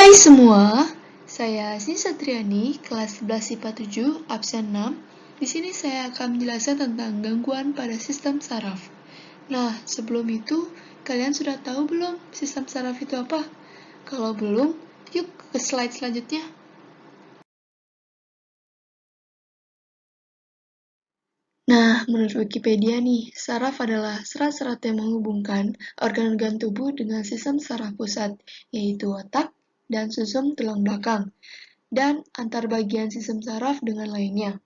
Hai semua, saya Sisa Triani, kelas 11 IPA 7, absen 6. Di sini saya akan menjelaskan tentang gangguan pada sistem saraf. Nah, sebelum itu, kalian sudah tahu belum sistem saraf itu apa? Kalau belum, yuk ke slide selanjutnya. Nah, menurut Wikipedia nih, saraf adalah serat-serat yang menghubungkan organ-organ tubuh dengan sistem saraf pusat, yaitu otak dan susum tulang belakang, dan antar bagian sistem saraf dengan lainnya.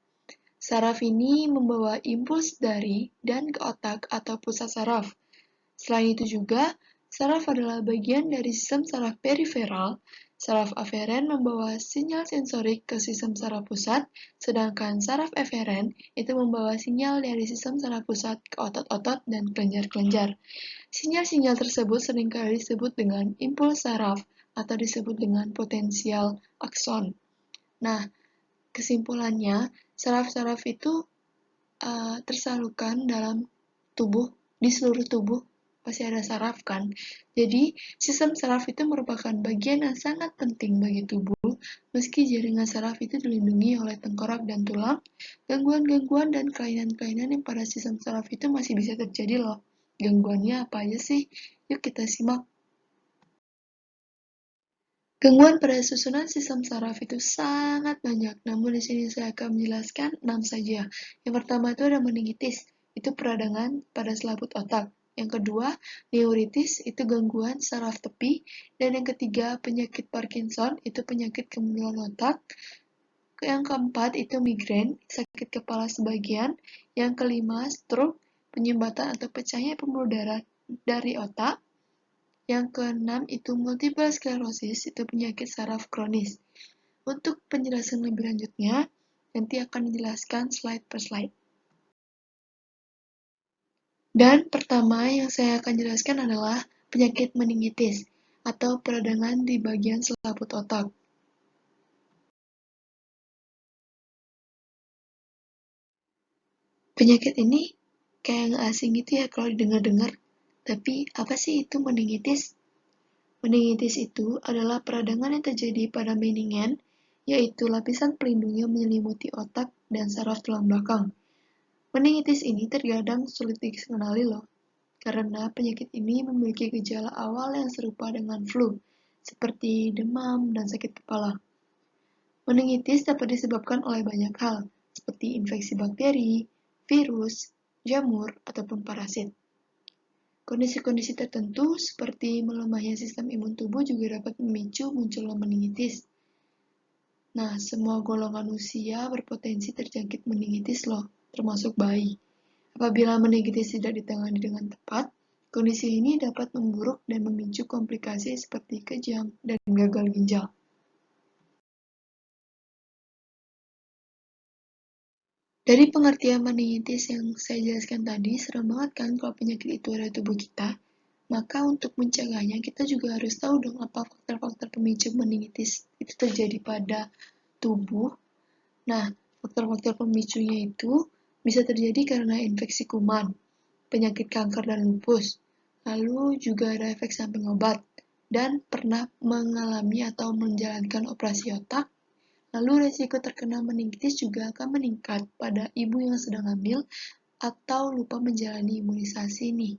Saraf ini membawa impuls dari dan ke otak atau pusat saraf. Selain itu juga, saraf adalah bagian dari sistem saraf periferal. Saraf aferen membawa sinyal sensorik ke sistem saraf pusat, sedangkan saraf eferen itu membawa sinyal dari sistem saraf pusat ke otot-otot dan kelenjar-kelenjar. Sinyal-sinyal tersebut seringkali disebut dengan impuls saraf atau disebut dengan potensial akson. Nah, kesimpulannya, saraf-saraf itu tersalurkan dalam tubuh, di seluruh tubuh pasti ada saraf kan. Jadi, sistem saraf itu merupakan bagian yang sangat penting bagi tubuh, meski jaringan saraf itu dilindungi oleh tengkorak dan tulang, gangguan-gangguan dan kelainan-kelainan yang pada sistem saraf itu masih bisa terjadi loh. Gangguannya apa aja sih? Yuk kita simak. Gangguan pada susunan sistem saraf itu sangat banyak, namun di sini saya akan menjelaskan 6 saja. Yang pertama itu ada meningitis, itu peradangan pada selaput otak. Yang kedua, neuritis, itu gangguan saraf tepi. Dan yang ketiga, penyakit Parkinson, itu penyakit kemunduran otak. Yang keempat, itu migrain, sakit kepala sebagian. Yang kelima, stroke, penyumbatan atau pecahnya pembuluh darah dari otak. Yang keenam itu multiple sclerosis, itu penyakit saraf kronis. Untuk penjelasan lebih lanjutnya, nanti akan dijelaskan slide per slide. Dan pertama yang saya akan jelaskan adalah penyakit meningitis, atau peradangan di bagian selaput otak. Penyakit ini kayak nggak asing gitu ya kalau didengar-dengar. Tapi apa sih itu meningitis? Meningitis itu adalah peradangan yang terjadi pada meningen, yaitu lapisan pelindung yang menyelimuti otak dan saraf tulang belakang. Meningitis ini terkadang sulit dikenali loh, karena penyakit ini memiliki gejala awal yang serupa dengan flu, seperti demam dan sakit kepala. Meningitis dapat disebabkan oleh banyak hal, seperti infeksi bakteri, virus, jamur, ataupun parasit. Kondisi-kondisi tertentu seperti melemahnya sistem imun tubuh juga dapat memicu munculnya meningitis. Nah, semua golongan usia berpotensi terjangkit meningitis loh, termasuk bayi. Apabila meningitis tidak ditangani dengan tepat, kondisi ini dapat memburuk dan memicu komplikasi seperti kejang dan gagal ginjal. Dari pengertian meningitis yang saya jelaskan tadi, serem banget kan kalau penyakit itu ada di tubuh kita? Maka untuk mencegahnya, kita juga harus tahu dong apa faktor-faktor pemicu meningitis itu terjadi pada tubuh. Nah, faktor-faktor pemicunya itu bisa terjadi karena infeksi kuman, penyakit kanker dan lupus, lalu juga ada efek samping obat, dan pernah mengalami atau menjalankan operasi otak. Lalu resiko terkena meningitis juga akan meningkat pada ibu yang sedang hamil atau lupa menjalani imunisasi nih.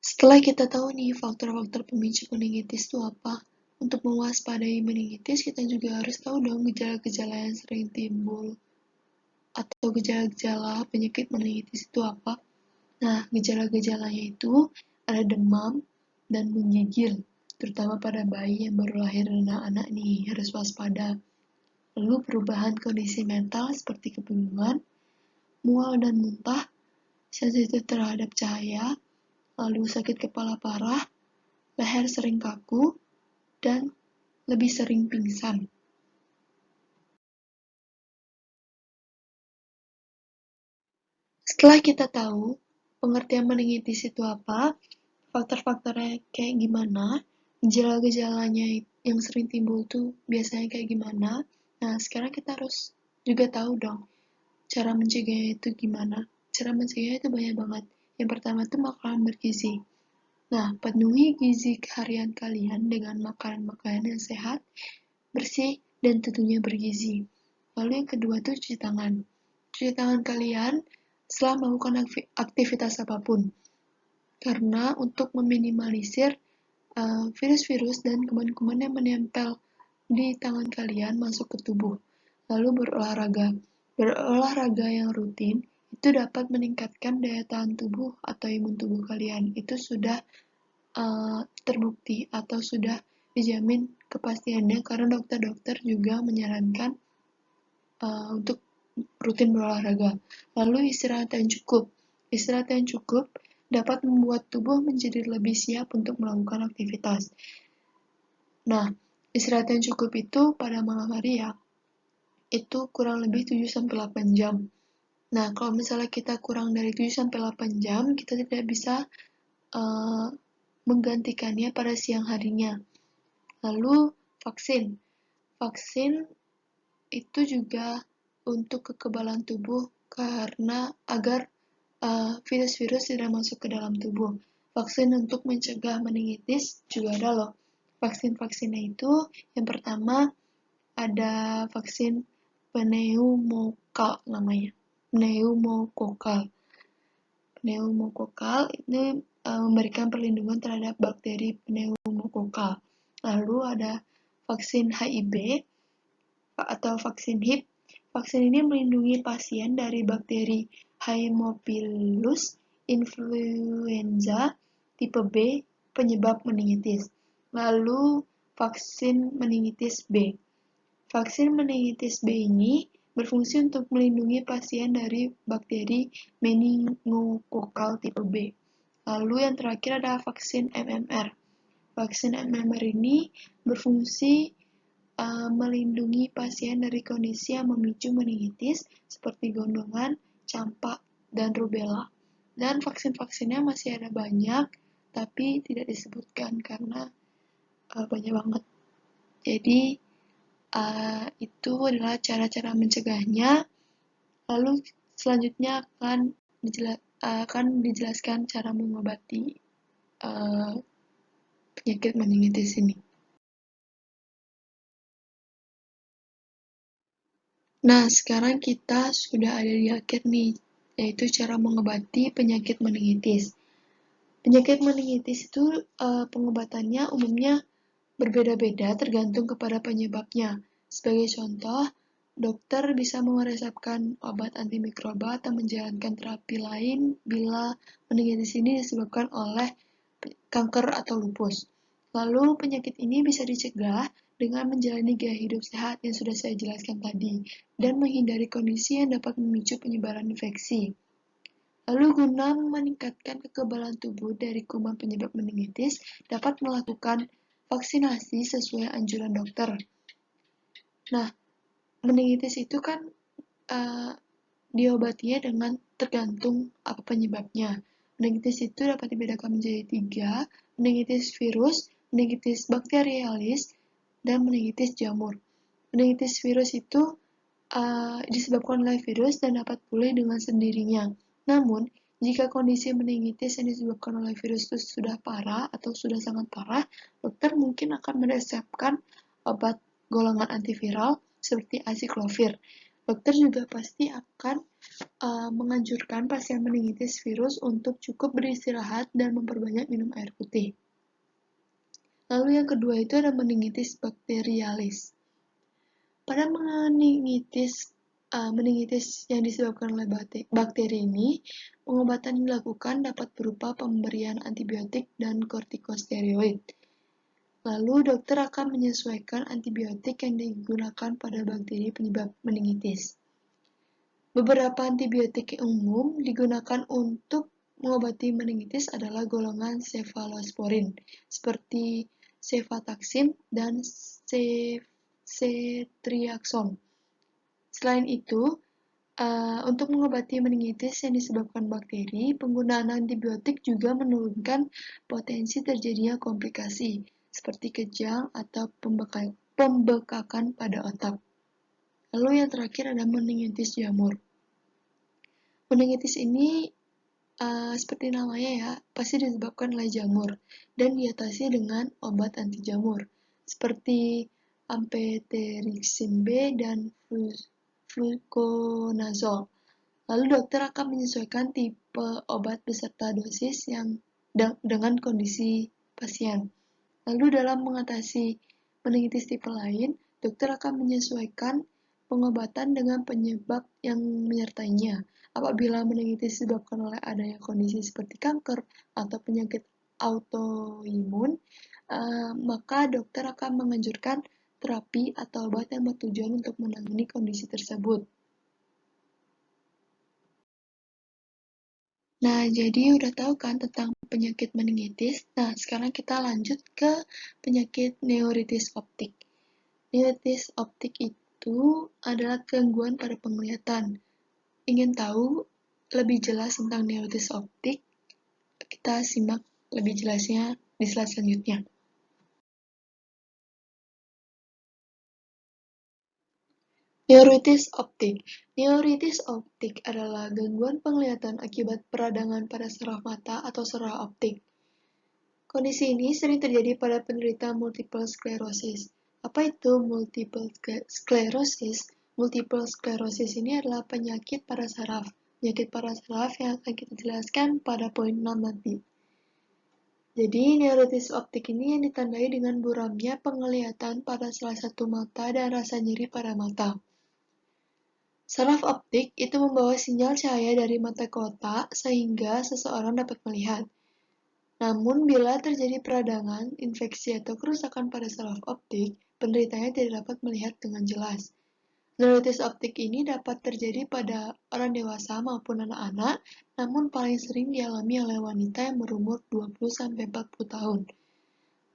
Setelah kita tahu nih faktor-faktor pemicu meningitis itu apa, untuk mewaspadai meningitis kita juga harus tahu dong gejala-gejala yang sering timbul atau gejala-gejala penyakit meningitis itu apa. Nah, gejala-gejalanya itu ada demam dan menggigil, terutama pada bayi yang baru lahir dan anak-anak nih harus waspada. Lalu perubahan kondisi mental seperti kebingungan, mual dan muntah, sensitif terhadap cahaya, lalu sakit kepala parah, leher sering kaku, dan lebih sering pingsan. Setelah kita tahu pengertian meningitis itu apa, faktor-faktornya kayak gimana, gejala-gejalanya yang sering timbul tuh biasanya kayak gimana. Nah, sekarang kita harus juga tahu dong cara mencegahnya itu gimana. Cara mencegahnya itu banyak banget. Yang pertama tuh makanan bergizi. Nah, penuhi gizi harian kalian dengan makanan-makanan yang sehat, bersih, dan tentunya bergizi. Lalu yang kedua tuh cuci tangan. Cuci tangan kalian setelah melakukan aktivitas apapun. Karena untuk meminimalisir virus-virus dan kuman-kuman yang menempel di tangan kalian masuk ke tubuh. Lalu berolahraga. Berolahraga yang rutin itu dapat meningkatkan daya tahan tubuh atau imun tubuh kalian. Itu sudah terbukti atau sudah dijamin kepastiannya karena dokter-dokter juga menyarankan untuk rutin berolahraga. Lalu istirahat yang cukup. Istirahat yang cukup dapat membuat tubuh menjadi lebih siap untuk melakukan aktivitas. Nah, istirahat yang cukup itu pada malam hari ya, itu kurang lebih 7-8 jam. Nah, kalau misalnya kita kurang dari 7-8 jam, kita tidak bisa uh, menggantikannya pada siang harinya. Lalu, vaksin. Vaksin itu juga untuk kekebalan tubuh karena agar virus-virus tidak masuk ke dalam tubuh. Vaksin untuk mencegah meningitis juga ada loh. Vaksin-vaksinnya itu yang pertama ada vaksin pneumokokal namanya. Pneumokokal. Pneumokokal ini memberikan perlindungan terhadap bakteri pneumokokal. Lalu ada vaksin HIB atau vaksin HIV. Vaksin ini melindungi pasien dari bakteri Haemophilus influenza tipe B penyebab meningitis. Lalu vaksin meningitis B. Vaksin meningitis B ini berfungsi untuk melindungi pasien dari bakteri meningokokal tipe B. Lalu yang terakhir ada vaksin MMR. Vaksin MMR ini berfungsi melindungi pasien dari kondisi yang memicu meningitis seperti gondongan, campak, dan rubella. Dan vaksin-vaksinnya masih ada banyak, tapi tidak disebutkan karena banyak banget. Jadi, itu adalah cara-cara mencegahnya. Lalu selanjutnya akan dijelaskan cara mengobati penyakit meningitis ini. Nah, sekarang kita sudah ada di akhir nih, yaitu cara mengobati penyakit meningitis. Penyakit meningitis itu pengobatannya umumnya berbeda-beda tergantung kepada penyebabnya. Sebagai contoh, dokter bisa meresepkan obat antimikroba atau menjalankan terapi lain bila meningitis ini disebabkan oleh kanker atau lupus. Lalu penyakit ini bisa dicegah dengan menjalani gaya hidup sehat yang sudah saya jelaskan tadi dan menghindari kondisi yang dapat memicu penyebaran infeksi. Lalu guna meningkatkan kekebalan tubuh dari kuman penyebab meningitis, dapat melakukan vaksinasi sesuai anjuran dokter. Nah, meningitis itu kan diobatinya dengan tergantung apa penyebabnya. Meningitis itu dapat dibedakan menjadi 3, meningitis virus, meningitis bakterialis, dan meningitis jamur. Meningitis virus itu disebabkan oleh virus dan dapat pulih dengan sendirinya. Namun, jika kondisi meningitis yang disebabkan oleh virus itu sudah parah atau sudah sangat parah, dokter mungkin akan meresepkan obat golongan antiviral seperti acyclovir. Dokter juga pasti akan menganjurkan pasien meningitis virus untuk cukup beristirahat dan memperbanyak minum air putih. Lalu yang kedua itu ada meningitis bakterialis. Pada meningitis yang disebabkan oleh bakteri ini, pengobatan yang dilakukan dapat berupa pemberian antibiotik dan kortikosteroid. Lalu dokter akan menyesuaikan antibiotik yang digunakan pada bakteri penyebab meningitis. Beberapa antibiotik yang umum digunakan untuk mengobati meningitis adalah golongan cefalosporin, seperti cefotaxime dan ceftriaxone. Selain itu, untuk mengobati meningitis yang disebabkan bakteri, penggunaan antibiotik juga menurunkan potensi terjadinya komplikasi, seperti kejang atau pembekakan pada otak. Lalu yang terakhir ada meningitis jamur. Meningitis ini Seperti namanya ya, pasti disebabkan oleh jamur dan diatasi dengan obat anti jamur seperti amphotericin B dan fluconazole. Lalu dokter akan menyesuaikan tipe obat beserta dosis yang dengan kondisi pasien. Lalu dalam mengatasi meningitis tipe lain, dokter akan menyesuaikan pengobatan dengan penyebab yang menyertainya. Apabila meningitis disebabkan oleh adanya kondisi seperti kanker atau penyakit autoimun, maka dokter akan menganjurkan terapi atau obat yang bertujuan untuk menangani kondisi tersebut. Nah, jadi udah tahu kan tentang penyakit meningitis. Nah, sekarang kita lanjut ke penyakit neuritis optik. Neuritis optik itu adalah gangguan pada penglihatan. Ingin tahu lebih jelas tentang neuritis optik? Kita simak lebih jelasnya di slide selanjutnya. Neuritis optik. Neuritis optik adalah gangguan penglihatan akibat peradangan pada saraf mata atau saraf optik. Kondisi ini sering terjadi pada penderita multiple sclerosis. Apa itu multiple sclerosis? Multiple sclerosis ini adalah penyakit pada saraf. Penyakit pada saraf yang akan kita jelaskan pada poin 6 nanti. Jadi, neuritis optik ini yang ditandai dengan buramnya penglihatan pada salah satu mata dan rasa nyeri pada mata. Saraf optik itu membawa sinyal cahaya dari mata ke otak sehingga seseorang dapat melihat. Namun, bila terjadi peradangan, infeksi atau kerusakan pada saraf optik, penderitanya tidak dapat melihat dengan jelas. Neuritis optik ini dapat terjadi pada orang dewasa maupun anak-anak, namun paling sering dialami oleh wanita yang berumur 20-40 tahun.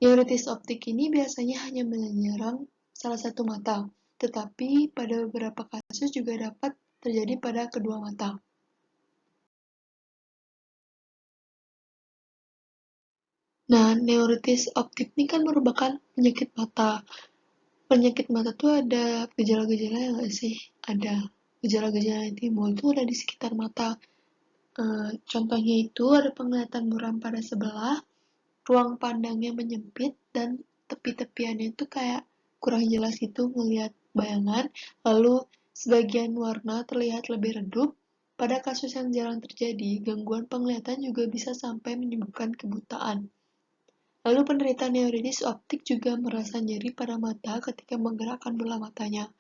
Neuritis optik ini biasanya hanya menyerang salah satu mata, tetapi pada beberapa kasus juga dapat terjadi pada kedua mata. Nah, neuritis optik ini kan merupakan penyakit mata. Penyakit mata tuh ada gejala-gejala yang nggak sih? Ada gejala-gejala yang timbul itu ada di sekitar mata. Contohnya itu ada penglihatan buram pada sebelah, ruang pandangnya menyempit, dan tepi-tepiannya itu kayak kurang jelas gitu ngelihat bayangan, lalu sebagian warna terlihat lebih redup. Pada kasus yang jarang terjadi, gangguan penglihatan juga bisa sampai menyebabkan kebutaan. Lalu penderita neuritis optik juga merasa nyeri pada mata ketika menggerakkan bola matanya.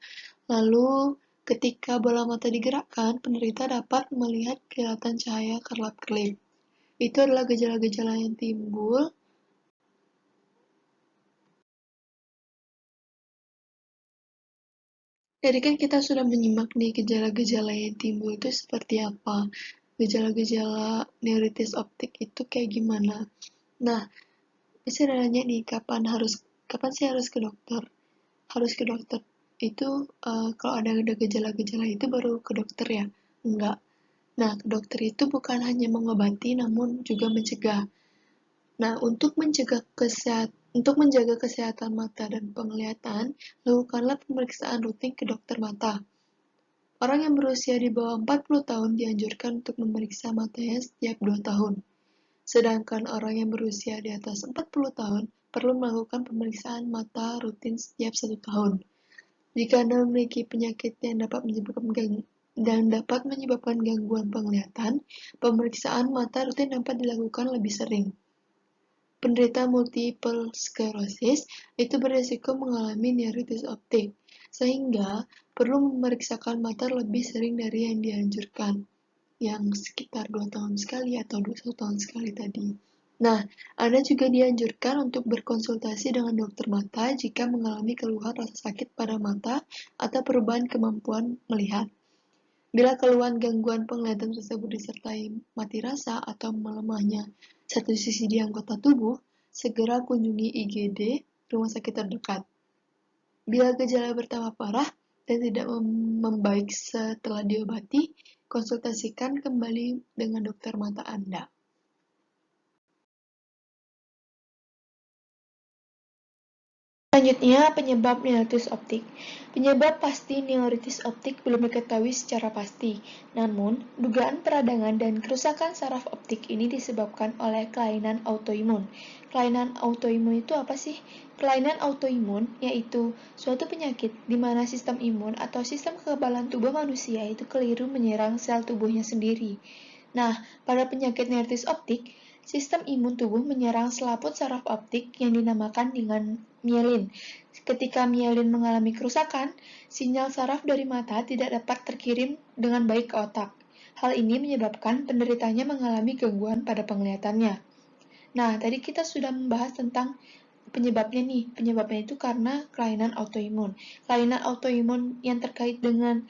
Lalu ketika bola mata digerakkan, penderita dapat melihat kilatan cahaya kerlap-kerlip. Itu adalah gejala-gejala yang timbul. Jadi kan kita sudah menyimak nih gejala-gejala yang timbul itu seperti apa. Gejala-gejala neuritis optik itu kayak gimana. Nah, bisa nanya nih kapan sih harus ke dokter? Harus ke dokter itu kalau ada gejala-gejala itu baru ke dokter ya? Enggak. Nah, ke dokter itu bukan hanya mengobati namun juga mencegah. Nah, untuk menjaga kesehatan mata dan penglihatan, lakukanlah pemeriksaan rutin ke dokter mata. Orang yang berusia di bawah 40 tahun dianjurkan untuk memeriksa matanya setiap 2 tahun. Sedangkan orang yang berusia di atas 40 tahun perlu melakukan pemeriksaan mata rutin setiap 1 tahun. Jika Anda memiliki penyakit yang dapat menyebabkan gangguan penglihatan, pemeriksaan mata rutin dapat dilakukan lebih sering. Penderita multiple sclerosis itu berisiko mengalami neuritis optik, sehingga perlu memeriksakan mata lebih sering dari yang dianjurkan, yang sekitar 2 tahun sekali atau 1 tahun sekali tadi. Nah, Anda juga dianjurkan untuk berkonsultasi dengan dokter mata jika mengalami keluhan rasa sakit pada mata atau perubahan kemampuan melihat. Bila keluhan gangguan penglihatan tersebut disertai mati rasa atau melemahnya satu sisi di anggota tubuh, segera kunjungi IGD rumah sakit terdekat. Bila gejala bertambah parah dan tidak membaik setelah diobati, konsultasikan kembali dengan dokter mata Anda. Selanjutnya, penyebab neuritis optik. Penyebab pasti neuritis optik belum diketahui secara pasti. Namun, dugaan peradangan dan kerusakan saraf optik ini disebabkan oleh kelainan autoimun. Kelainan autoimun itu apa sih? Kelainan autoimun yaitu suatu penyakit di mana sistem imun atau sistem kekebalan tubuh manusia itu keliru menyerang sel tubuhnya sendiri. Nah, pada penyakit neuritis optik, sistem imun tubuh menyerang selaput saraf optik yang dinamakan dengan mielin. Ketika mielin mengalami kerusakan, sinyal saraf dari mata tidak dapat terkirim dengan baik ke otak. Hal ini menyebabkan penderitanya mengalami gangguan pada penglihatannya. Nah, tadi kita sudah membahas tentang penyebabnya nih. Penyebabnya itu karena kelainan autoimun. Kelainan autoimun yang terkait dengan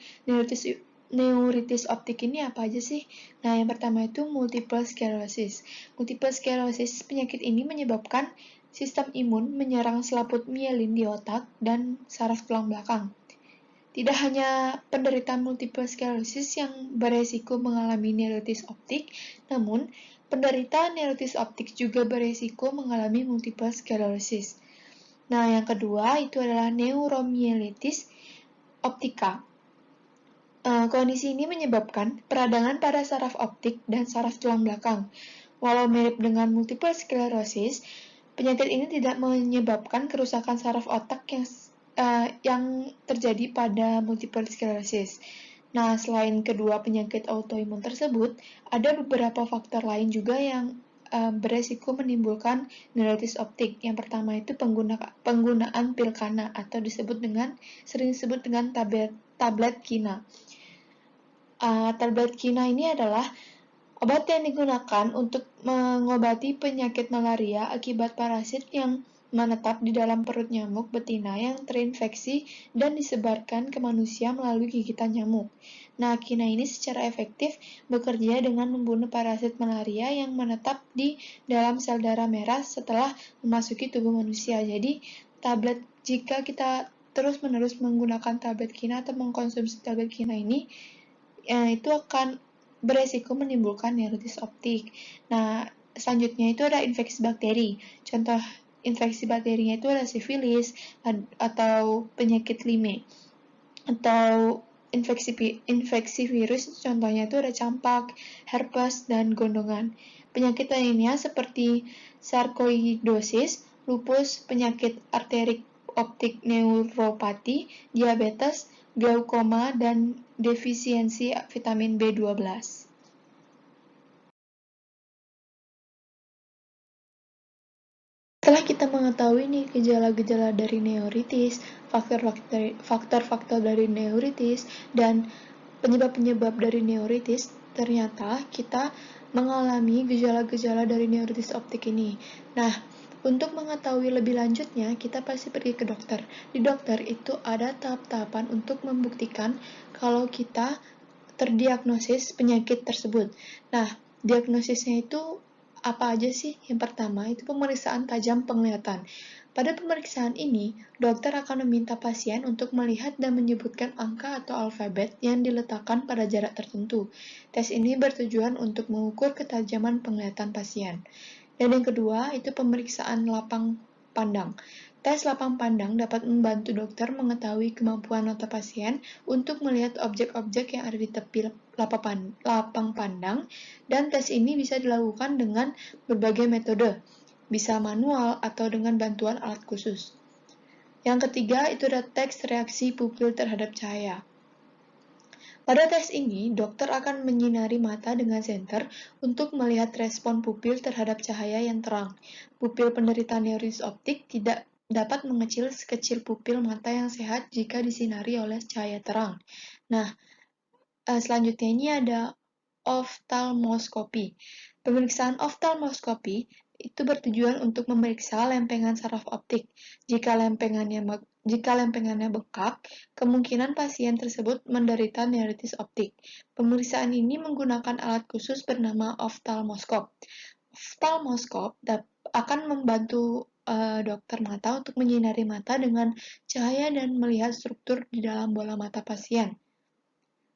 neuritis optik ini apa aja sih? Nah, yang pertama itu multiple sclerosis. Multiple sclerosis, penyakit ini menyebabkan sistem imun menyerang selaput mielin di otak dan saraf tulang belakang. Tidak hanya penderita multiple sclerosis yang beresiko mengalami neuritis optik, namun penderita neuritis optik juga beresiko mengalami multiple sclerosis. Nah, yang kedua itu adalah neuromielitis optika. Kondisi ini menyebabkan peradangan pada saraf optik dan saraf tulang belakang. Walau mirip dengan multiple sclerosis, penyakit ini tidak menyebabkan kerusakan saraf otak yang terjadi pada multiple sclerosis. Nah, selain kedua penyakit autoimun tersebut, ada beberapa faktor lain juga yang beresiko menimbulkan neuritis optik. Yang pertama itu penggunaan pil kana atau sering disebut dengan tablet kina. Tablet kina ini adalah obat yang digunakan untuk mengobati penyakit malaria akibat parasit yang menetap di dalam perut nyamuk betina yang terinfeksi dan disebarkan ke manusia melalui gigitan nyamuk. Nah, kina ini secara efektif bekerja dengan membunuh parasit malaria yang menetap di dalam sel darah merah setelah memasuki tubuh manusia. Jadi, jika kita terus-menerus menggunakan tablet kina atau mengkonsumsi tablet kina ini, itu akan beresiko menimbulkan neuritis optik. Nah, selanjutnya itu ada infeksi bakteri. Contoh infeksi bakterinya itu ada sifilis atau penyakit Lyme. Atau infeksi virus, contohnya itu ada campak, herpes, dan gondongan. Penyakit lainnya seperti sarkoidosis, lupus, penyakit arterik optik neuropati, diabetes, glaukoma, dan defisiensi vitamin B12. Setelah kita mengetahui nih gejala-gejala dari neuritis, faktor-faktor dari neuritis, dan penyebab-penyebab dari neuritis, ternyata kita mengalami gejala-gejala dari neuritis optik ini. Nah, untuk mengetahui lebih lanjutnya, kita pasti pergi ke dokter. Di dokter itu ada tahap-tahapan untuk membuktikan kalau kita terdiagnosis penyakit tersebut. Nah, diagnosisnya itu apa aja sih? Yang pertama, itu pemeriksaan tajam penglihatan. Pada pemeriksaan ini, dokter akan meminta pasien untuk melihat dan menyebutkan angka atau alfabet yang diletakkan pada jarak tertentu. Tes ini bertujuan untuk mengukur ketajaman penglihatan pasien. Dan yang kedua, itu pemeriksaan lapang pandang. Tes lapang pandang dapat membantu dokter mengetahui kemampuan mata pasien untuk melihat objek-objek yang ada di tepi lapang pandang, dan tes ini bisa dilakukan dengan berbagai metode, bisa manual atau dengan bantuan alat khusus. Yang ketiga, itu ada tes reaksi pupil terhadap cahaya. Pada tes ini, dokter akan menyinari mata dengan senter untuk melihat respon pupil terhadap cahaya yang terang. Pupil penderita neuritis optik tidak dapat mengecil sekecil pupil mata yang sehat jika disinari oleh cahaya terang. Nah, selanjutnya ini ada oftalmoskopi. Pemeriksaan oftalmoskopi itu bertujuan untuk memeriksa lempengan saraf optik. Jika lempengannya bengkak, kemungkinan pasien tersebut menderita neuritis optik. Pemeriksaan ini menggunakan alat khusus bernama oftalmoskop. Oftalmoskop akan membantu dokter mata untuk menyinari mata dengan cahaya dan melihat struktur di dalam bola mata pasien.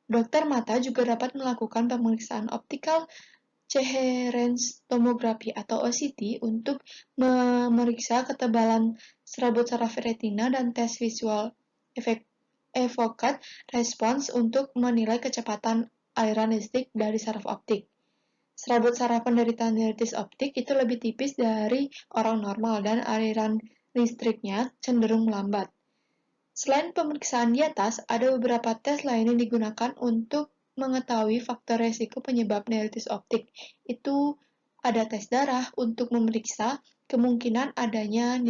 Dokter mata juga dapat melakukan pemeriksaan optical coherence tomography atau OCT untuk memeriksa ketebalan serabut saraf retina, dan tes visual evoked response untuk menilai kecepatan aliran listrik dari saraf optik. Serabut saraf penderita neuritis optik itu lebih tipis dari orang normal dan aliran listriknya cenderung melambat. Selain pemeriksaan di atas, ada beberapa tes lain yang digunakan untuk mengetahui faktor resiko penyebab neuritis optik. Itu ada tes darah untuk memeriksa kemungkinan adanya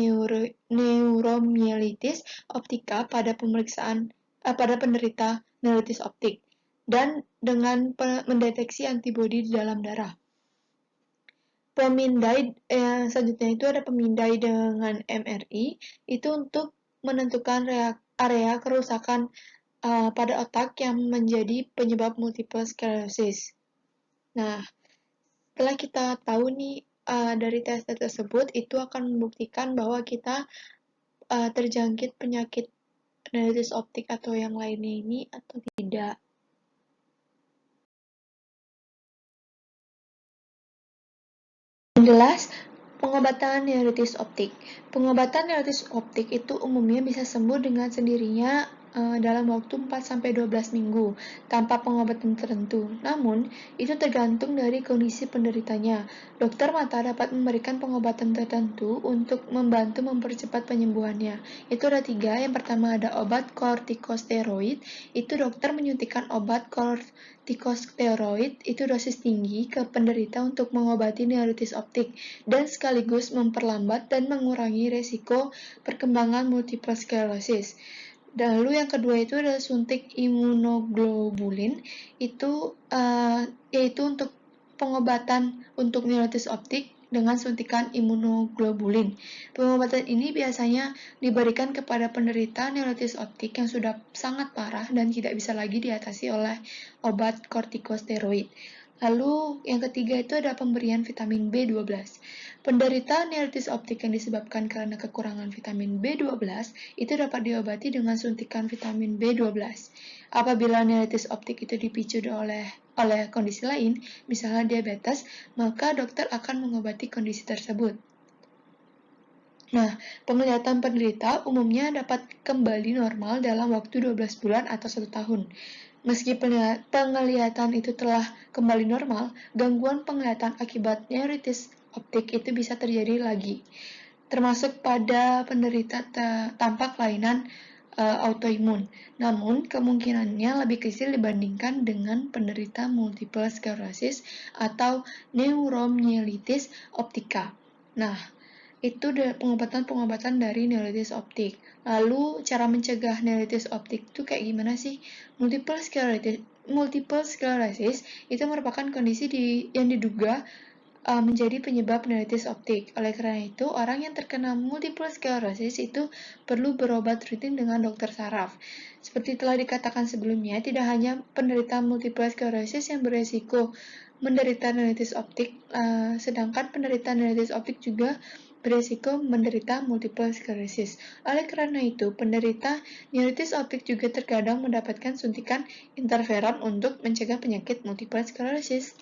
neuromielitis optika pada penderita neuritis optik, dan dengan mendeteksi antibodi di dalam darah. Selanjutnya itu ada pemindai dengan MRI, itu untuk menentukan area kerusakan pada otak yang menjadi penyebab multiple sclerosis. Nah, setelah kita tahu nih dari tes tersebut, itu akan membuktikan bahwa kita terjangkit penyakit neuritis optik atau yang lainnya ini atau tidak. Yang jelas, pengobatan neuritis optik. Pengobatan neuritis optik itu umumnya bisa sembuh dengan sendirinya dalam waktu 4-12 minggu tanpa pengobatan tertentu. Namun, itu tergantung dari kondisi penderitanya. Dokter mata dapat memberikan pengobatan tertentu untuk membantu mempercepat penyembuhannya. Itu ada 3. Yang pertama ada obat kortikosteroid. Itu dokter menyuntikkan obat kortikosteroid itu dosis tinggi ke penderita untuk mengobati neuritis optik dan sekaligus memperlambat dan mengurangi resiko perkembangan multiple sclerosis. Lalu yang kedua itu adalah suntik imunoglobulin, itu yaitu untuk pengobatan untuk neuritis optik dengan suntikan imunoglobulin. Pengobatan ini biasanya diberikan kepada penderita neuritis optik yang sudah sangat parah dan tidak bisa lagi diatasi oleh obat kortikosteroid. Lalu yang ketiga itu ada pemberian vitamin B12. Penderita neuritis optik yang disebabkan karena kekurangan vitamin B12 itu dapat diobati dengan suntikan vitamin B12. Apabila neuritis optik itu dipicu oleh kondisi lain, misalnya diabetes, maka dokter akan mengobati kondisi tersebut. Nah, penglihatan penderita umumnya dapat kembali normal dalam waktu 12 bulan atau 1 tahun. Meski penglihatan itu telah kembali normal, gangguan penglihatan akibat neuritis optik itu bisa terjadi lagi, termasuk pada penderita tanpa kelainan autoimun. Namun, kemungkinannya lebih kecil dibandingkan dengan penderita multiple sclerosis atau neuromielitis optika. Nah, itu pengobatan-pengobatan dari neuritis optik. Lalu, cara mencegah neuritis optik itu kayak gimana sih? Multiple sclerosis itu merupakan kondisi yang diduga menjadi penyebab neuritis optik. Oleh karena itu, orang yang terkena multiple sclerosis itu perlu berobat rutin dengan dokter saraf. Seperti telah dikatakan sebelumnya, tidak hanya penderita multiple sclerosis yang beresiko menderita neuritis optik, sedangkan penderita neuritis optik juga beresiko menderita multiple sclerosis. Oleh karena itu, penderita neuritis optik juga terkadang mendapatkan suntikan interferon untuk mencegah penyakit multiple sclerosis.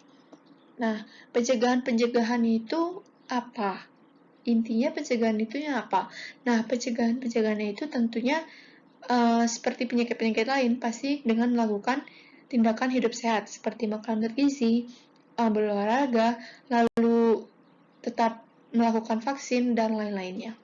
Nah, pencegahan itu apa? Intinya pencegahan itu apa? Nah, pencegahannya itu tentunya seperti penyakit-penyakit lain, pasti dengan melakukan tindakan hidup sehat, seperti makan bergizi, berolahraga, lalu tetap melakukan vaksin, dan lain-lainnya.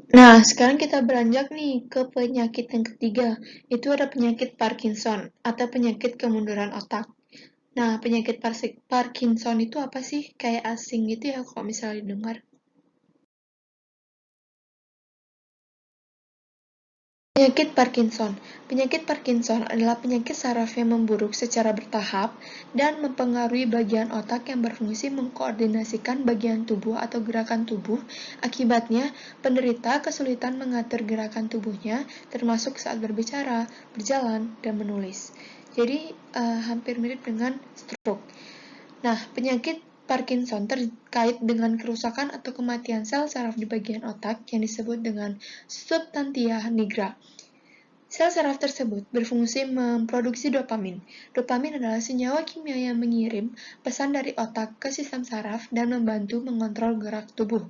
Nah, sekarang kita beranjak nih ke penyakit yang ketiga, itu ada penyakit Parkinson atau penyakit kemunduran otak. Nah, penyakit Parkinson itu apa sih? Kayak asing gitu ya kalau misalnya didengar. Penyakit Parkinson. Penyakit Parkinson adalah penyakit saraf yang memburuk secara bertahap dan mempengaruhi bagian otak yang berfungsi mengkoordinasikan bagian tubuh atau gerakan tubuh. Akibatnya, penderita kesulitan mengatur gerakan tubuhnya, termasuk saat berbicara, berjalan, dan menulis. Jadi, hampir mirip dengan stroke. Nah, penyakit Parkinson terkait dengan kerusakan atau kematian sel saraf di bagian otak yang disebut dengan substantia nigra. Sel saraf tersebut berfungsi memproduksi dopamin. Dopamin adalah senyawa kimia yang mengirim pesan dari otak ke sistem saraf dan membantu mengontrol gerak tubuh.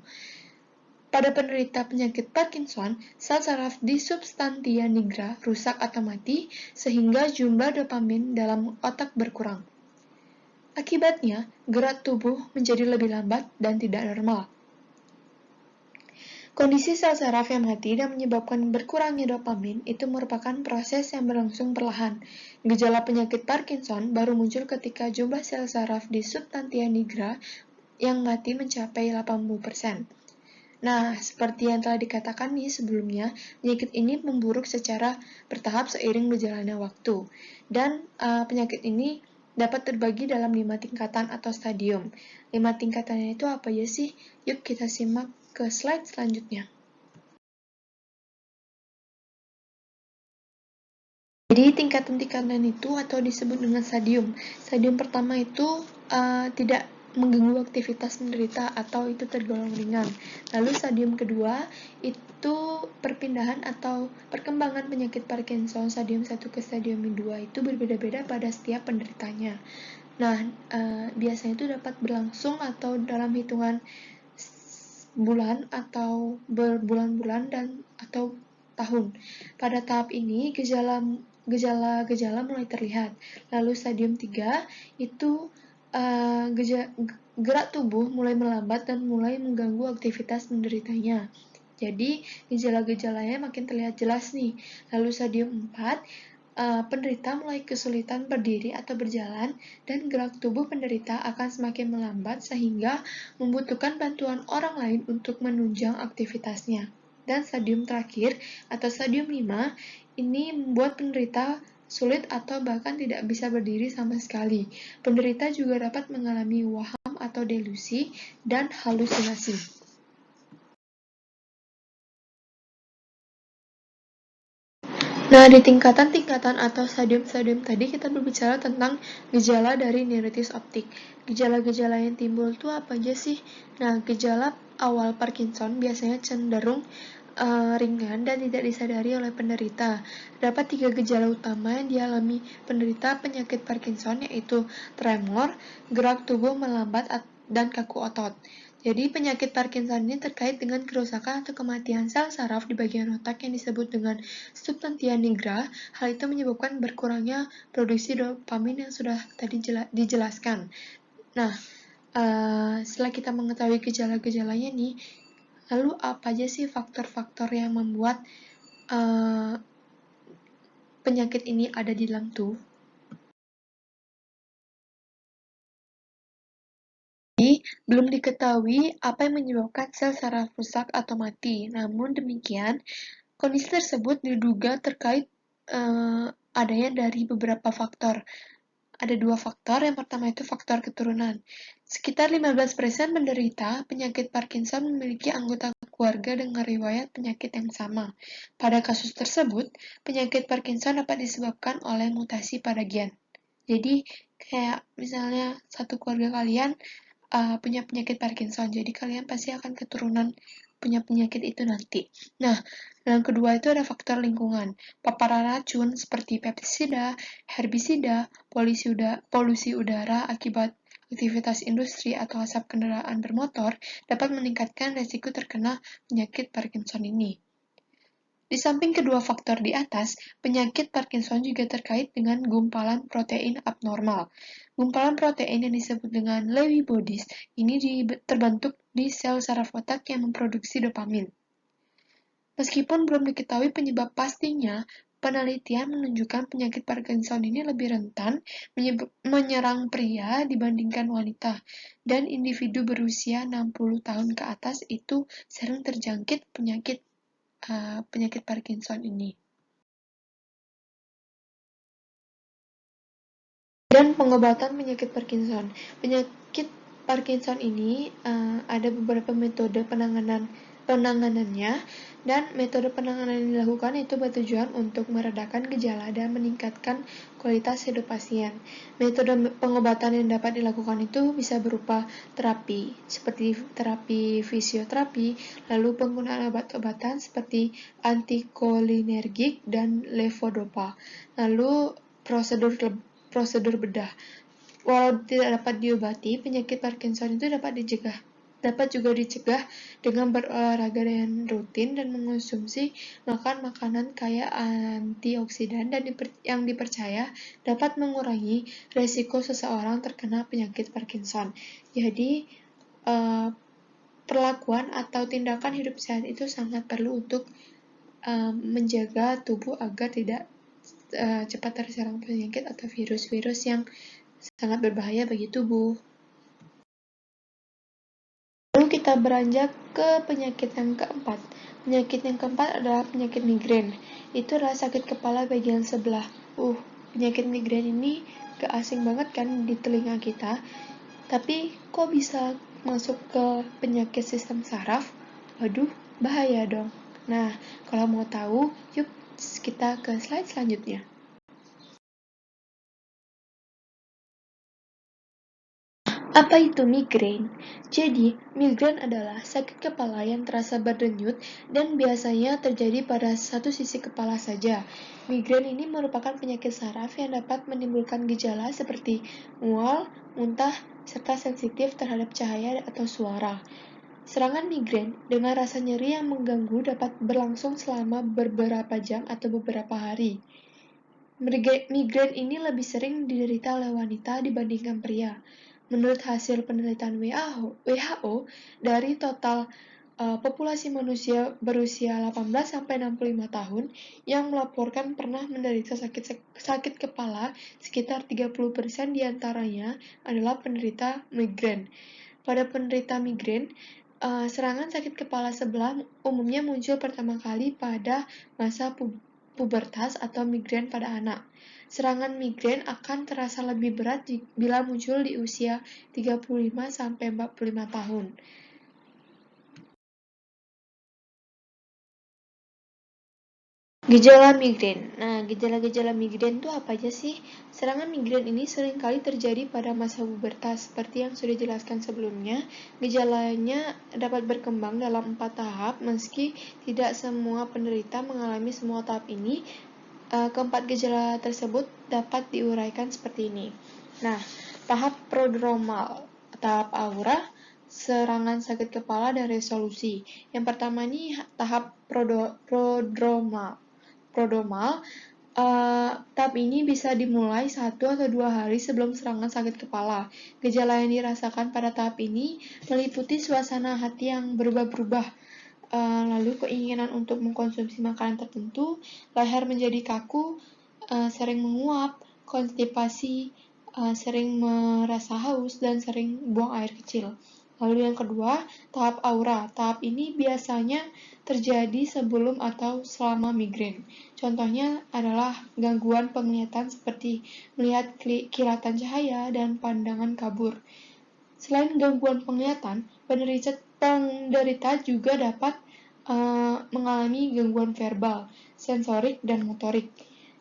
Pada penderita penyakit Parkinson, sel saraf di substantia nigra rusak atau mati sehingga jumlah dopamin dalam otak berkurang. Akibatnya, gerak tubuh menjadi lebih lambat dan tidak normal. Kondisi sel saraf yang mati dan menyebabkan berkurangnya dopamin itu merupakan proses yang berlangsung perlahan. Gejala penyakit Parkinson baru muncul ketika jumlah sel saraf di substantia nigra yang mati mencapai 80%. Nah, seperti yang telah dikatakan nih sebelumnya, penyakit ini memburuk secara bertahap seiring berjalannya waktu. Dan penyakit ini dapat terbagi dalam 5 tingkatan atau stadium. 5 tingkatannya itu apa aja sih? Yuk kita simak ke slide selanjutnya. Jadi tingkatan-tingkatan itu atau disebut dengan stadium. Stadium pertama itu tidak mengganggu aktivitas penderita atau itu tergolong ringan. Lalu stadium kedua itu perpindahan atau perkembangan penyakit Parkinson stadium 1 ke stadium 2 itu berbeda-beda pada setiap penderitanya. Nah, biasanya itu dapat berlangsung atau dalam hitungan bulan atau berbulan-bulan dan atau tahun. Pada tahap ini gejala-gejala mulai terlihat. Lalu stadium 3 itu gerak tubuh mulai melambat dan mulai mengganggu aktivitas penderitanya. Jadi gejala-gejalanya makin terlihat jelas nih. Lalu stadium 4 penderita mulai kesulitan berdiri atau berjalan dan gerak tubuh penderita akan semakin melambat sehingga membutuhkan bantuan orang lain untuk menunjang aktivitasnya. Dan stadium terakhir atau stadium 5 ini membuat penderita sulit atau bahkan tidak bisa berdiri sama sekali. Penderita juga dapat mengalami waham atau delusi dan halusinasi. Nah, di tingkatan-tingkatan atau stadium-stadium tadi kita berbicara tentang gejala dari neuritis optik. Gejala-gejala yang timbul itu apa aja sih? Nah, gejala awal Parkinson biasanya cenderung ringan dan tidak disadari oleh penderita. Terdapat 3 gejala utama yang dialami penderita penyakit Parkinson, yaitu tremor, gerak tubuh melambat, dan kaku otot. Jadi penyakit Parkinson ini terkait dengan kerusakan atau kematian sel saraf di bagian otak yang disebut dengan substantia nigra. Hal itu menyebabkan berkurangnya produksi dopamin yang sudah tadi dijelaskan. Nah, setelah kita mengetahui gejala-gejalanya nih, lalu apa aja sih faktor-faktor yang membuat penyakit ini ada di dalam tubuh? Jadi, belum diketahui apa yang menyebabkan sel saraf rusak atau mati. Namun demikian, kondisi tersebut diduga terkait adanya dari beberapa faktor. Ada 2 faktor, yang pertama itu faktor keturunan. Sekitar 15% penderita penyakit Parkinson memiliki anggota keluarga dengan riwayat penyakit yang sama. Pada kasus tersebut, penyakit Parkinson dapat disebabkan oleh mutasi pada gen. Jadi, kayak misalnya satu keluarga kalian punya penyakit Parkinson, jadi kalian pasti akan keturunan punya penyakit itu nanti. Nah, yang kedua itu ada faktor lingkungan. Paparan racun seperti pestisida, herbisida, polusi udara akibat aktivitas industri atau asap kendaraan bermotor dapat meningkatkan resiko terkena penyakit Parkinson ini. Di samping kedua faktor di atas, penyakit Parkinson juga terkait dengan gumpalan protein abnormal. Gumpalan protein yang disebut dengan Lewy bodies ini terbentuk di sel saraf otak yang memproduksi dopamin. Meskipun belum diketahui penyebab pastinya, penelitian menunjukkan penyakit Parkinson ini lebih rentan menyerang pria dibandingkan wanita, dan individu berusia 60 tahun ke atas itu sering terjangkit penyakit Parkinson ini. Dan pengobatan penyakit Parkinson. Penyakit Parkinson ini ada beberapa metode penanganan penanganannya, dan metode penanganan yang dilakukan itu bertujuan untuk meredakan gejala dan meningkatkan kualitas hidup pasien. Metode pengobatan yang dapat dilakukan itu bisa berupa terapi, seperti terapi fisioterapi, lalu penggunaan obat-obatan seperti antikolinergik dan levodopa, lalu prosedur bedah. Walau tidak dapat diobati, penyakit Parkinson itu dapat juga dicegah dengan berolahraga dengan rutin dan mengonsumsi makanan kaya antioksidan dan yang dipercaya dapat mengurangi resiko seseorang terkena penyakit Parkinson. Jadi, perlakuan atau tindakan hidup sehat itu sangat perlu untuk menjaga tubuh agar tidak cepat terserang penyakit atau virus-virus yang sangat berbahaya bagi tubuh. Lalu kita beranjak ke penyakit yang keempat. Penyakit yang keempat adalah penyakit migrain. Itu adalah sakit kepala bagian sebelah. Penyakit migrain ini gak asing banget kan di telinga kita. Tapi kok bisa masuk ke penyakit sistem saraf? Waduh, bahaya dong. Nah, kalau mau tahu, yuk kita ke slide selanjutnya. Apa itu migrain? Jadi, migrain adalah sakit kepala yang terasa berdenyut dan biasanya terjadi pada satu sisi kepala saja. Migrain ini merupakan penyakit saraf yang dapat menimbulkan gejala seperti mual, muntah, serta sensitif terhadap cahaya atau suara. Serangan migrain dengan rasa nyeri yang mengganggu dapat berlangsung selama beberapa jam atau beberapa hari. Migrain ini lebih sering diderita oleh wanita dibandingkan pria. Menurut hasil penelitian WHO, dari total populasi manusia berusia 18-65 tahun yang melaporkan pernah menderita sakit kepala, sekitar 30% diantaranya adalah penderita migrain. Pada penderita migrain, serangan sakit kepala sebelah umumnya muncul pertama kali pada masa pubertas atau migrain pada anak. Serangan migrain akan terasa lebih berat bila muncul di usia 35-45 tahun. Gejala migrain. Nah, gejala-gejala migrain itu apa aja sih? Serangan migrain ini seringkali terjadi pada masa pubertas. Seperti yang sudah dijelaskan sebelumnya, gejalanya dapat berkembang dalam 4 tahap, meski tidak semua penderita mengalami semua tahap ini. Keempat gejala tersebut dapat diuraikan seperti ini. Nah, tahap prodromal, tahap aura, serangan sakit kepala, dan resolusi. Yang pertama ini tahap prodromal. Tahap ini bisa dimulai 1 atau 2 hari sebelum serangan sakit kepala. Gejala yang dirasakan pada tahap ini meliputi suasana hati yang berubah-ubah, lalu keinginan untuk mengkonsumsi makanan tertentu, leher menjadi kaku, sering menguap, konstipasi, sering merasa haus, dan sering buang air kecil. Lalu yang kedua, tahap aura. Tahap ini biasanya terjadi sebelum atau selama migrain. Contohnya adalah gangguan penglihatan seperti melihat kilatan cahaya dan pandangan kabur. Selain gangguan penglihatan, penderita juga dapat mengalami gangguan verbal, sensorik, dan motorik.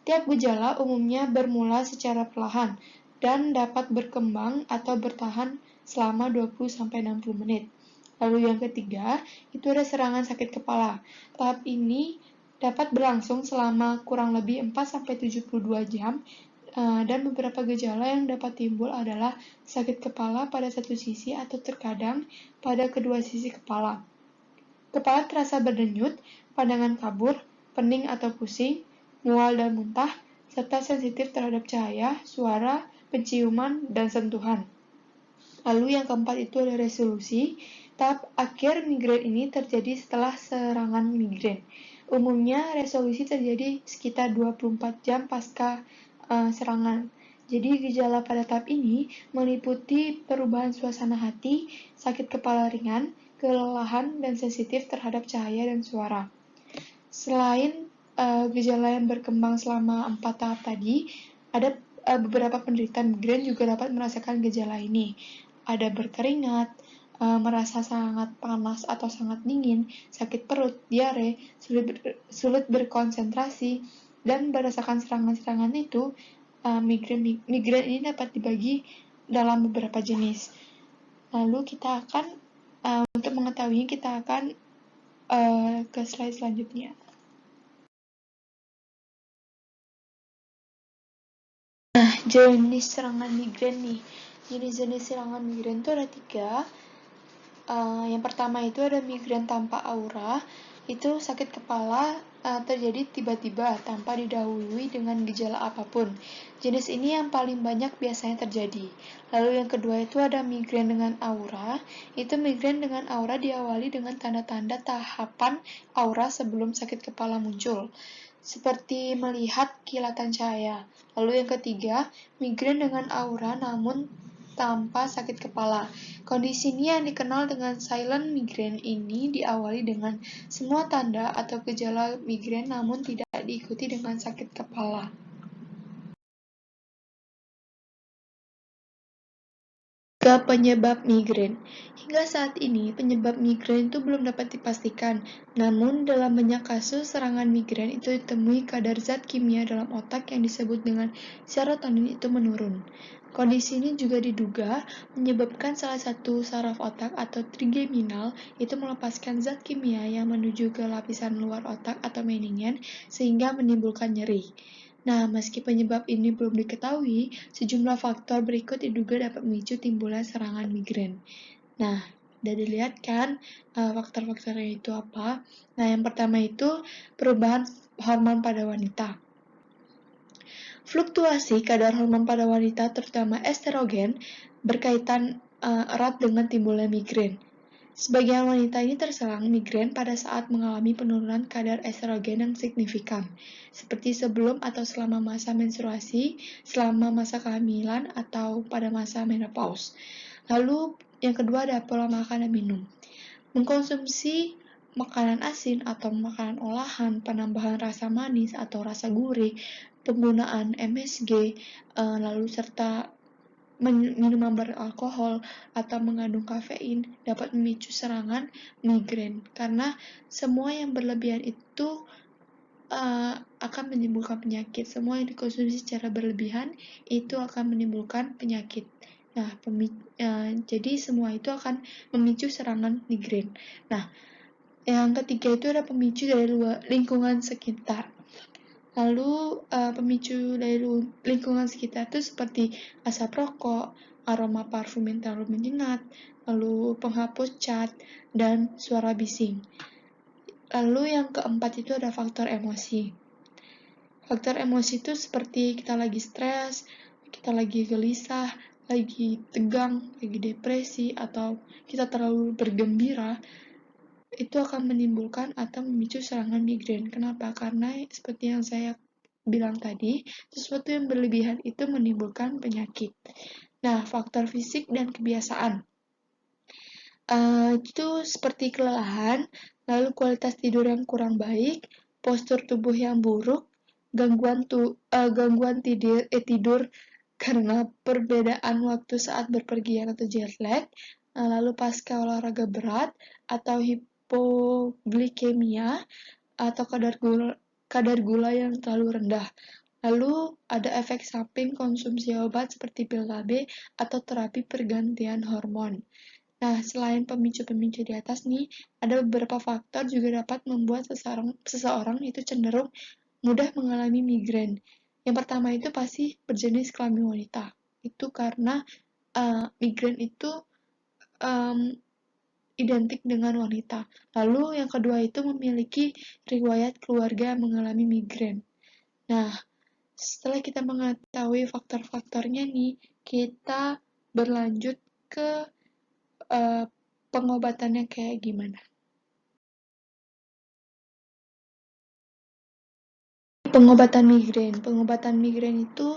Tiap gejala umumnya bermula secara perlahan dan dapat berkembang atau bertahan selama 20-60 menit. Lalu yang ketiga, itu ada serangan sakit kepala. Tahap ini dapat berlangsung selama kurang lebih 4-72 jam, dan beberapa gejala yang dapat timbul adalah sakit kepala pada satu sisi atau terkadang pada kedua sisi kepala. Kepala terasa berdenyut, pandangan kabur, pening atau pusing, mual dan muntah, serta sensitif terhadap cahaya, suara, penciuman, dan sentuhan. Lalu yang keempat itu adalah resolusi. Tahap akhir migrain ini terjadi setelah serangan migrain. Umumnya resolusi terjadi sekitar 24 jam pasca serangan. Jadi gejala pada tahap ini meliputi perubahan suasana hati, sakit kepala ringan, kelelahan, dan sensitif terhadap cahaya dan suara. Selain gejala yang berkembang selama 4 tahap tadi, ada beberapa penderita migrain juga dapat merasakan gejala ini. Ada berkeringat, merasa sangat panas atau sangat dingin, sakit perut, diare, sulit berkonsentrasi, dan berdasarkan serangan-serangan itu, migrain ini dapat dibagi dalam beberapa jenis. Lalu kita akan, untuk mengetahuinya, kita akan ke slide selanjutnya. Nah, jenis serangan migrain nih. Jenis-jenis serangan migrain itu ada 3. Yang pertama itu ada migrain tanpa aura. Itu sakit kepala terjadi tiba-tiba tanpa didahului dengan gejala apapun. Jenis ini yang paling banyak biasanya terjadi. Lalu yang kedua itu ada migrain dengan aura. Itu migrain dengan aura diawali dengan tanda-tanda tahapan aura sebelum sakit kepala muncul, seperti melihat kilatan cahaya. Lalu yang ketiga, migrain dengan aura namun tanpa sakit kepala. Kondisi ini yang dikenal dengan silent migraine ini diawali dengan semua tanda atau gejala migrain namun tidak diikuti dengan sakit kepala. Ke penyebab migrain. Hingga saat ini, penyebab migrain itu belum dapat dipastikan. Namun, dalam banyak kasus, serangan migrain itu ditemui kadar zat kimia dalam otak yang disebut dengan serotonin itu menurun. Kondisi ini juga diduga menyebabkan salah satu saraf otak atau trigeminal itu melepaskan zat kimia yang menuju ke lapisan luar otak atau meningen sehingga menimbulkan nyeri. Nah, meski penyebab ini belum diketahui, sejumlah faktor berikut diduga dapat memicu timbulnya serangan migrain. Nah, udah dilihat kan faktor-faktornya itu apa? Nah, yang pertama itu perubahan hormon pada wanita. Fluktuasi kadar hormon pada wanita, terutama estrogen, berkaitan erat dengan timbulnya migrain. Sebagian wanita ini terserang migrain pada saat mengalami penurunan kadar estrogen yang signifikan, seperti sebelum atau selama masa menstruasi, selama masa kehamilan, atau pada masa menopause. Lalu, yang kedua ada pola makan dan minum. Mengkonsumsi makanan asin atau makanan olahan, penambahan rasa manis atau rasa gurih, penggunaan MSG, lalu serta minuman beralkohol atau mengandung kafein dapat memicu serangan migrain, karena semua yang berlebihan itu akan menimbulkan penyakit. Semua yang dikonsumsi secara berlebihan itu akan menimbulkan penyakit. Nah, jadi semua itu akan memicu serangan migrain. Nah, yang ketiga itu ada pemicu dari lingkungan sekitar. Lalu pemicu dari lingkungan sekitar itu seperti asap rokok, aroma parfum yang terlalu menyengat, lalu penghapus cat, dan suara bising. Lalu yang keempat itu ada faktor emosi. Faktor emosi itu seperti kita lagi stres, kita lagi gelisah, lagi tegang, lagi depresi, atau kita terlalu bergembira, itu akan menimbulkan atau memicu serangan migrain. Kenapa? Karena seperti yang saya bilang tadi, sesuatu yang berlebihan itu menimbulkan penyakit. Nah, faktor fisik dan kebiasaan. Itu seperti kelelahan, lalu kualitas tidur yang kurang baik, postur tubuh yang buruk, gangguan tidur karena perbedaan waktu saat berpergian atau jet lag, lalu pasca olahraga berat, atau hipoglikemia, atau kadar gula yang terlalu rendah. Lalu ada efek samping konsumsi obat seperti pil KB atau terapi pergantian hormon. Nah, selain pemicu-pemicu di atas nih, ada beberapa faktor juga dapat membuat seseorang itu cenderung mudah mengalami migrain. Yang pertama itu pasti berjenis kelamin wanita. Itu karena migrain itu identik dengan wanita. Lalu yang kedua itu memiliki riwayat keluarga mengalami migrain. Nah, setelah kita mengetahui faktor-faktornya nih, kita berlanjut ke pengobatannya kayak gimana. Pengobatan migrain itu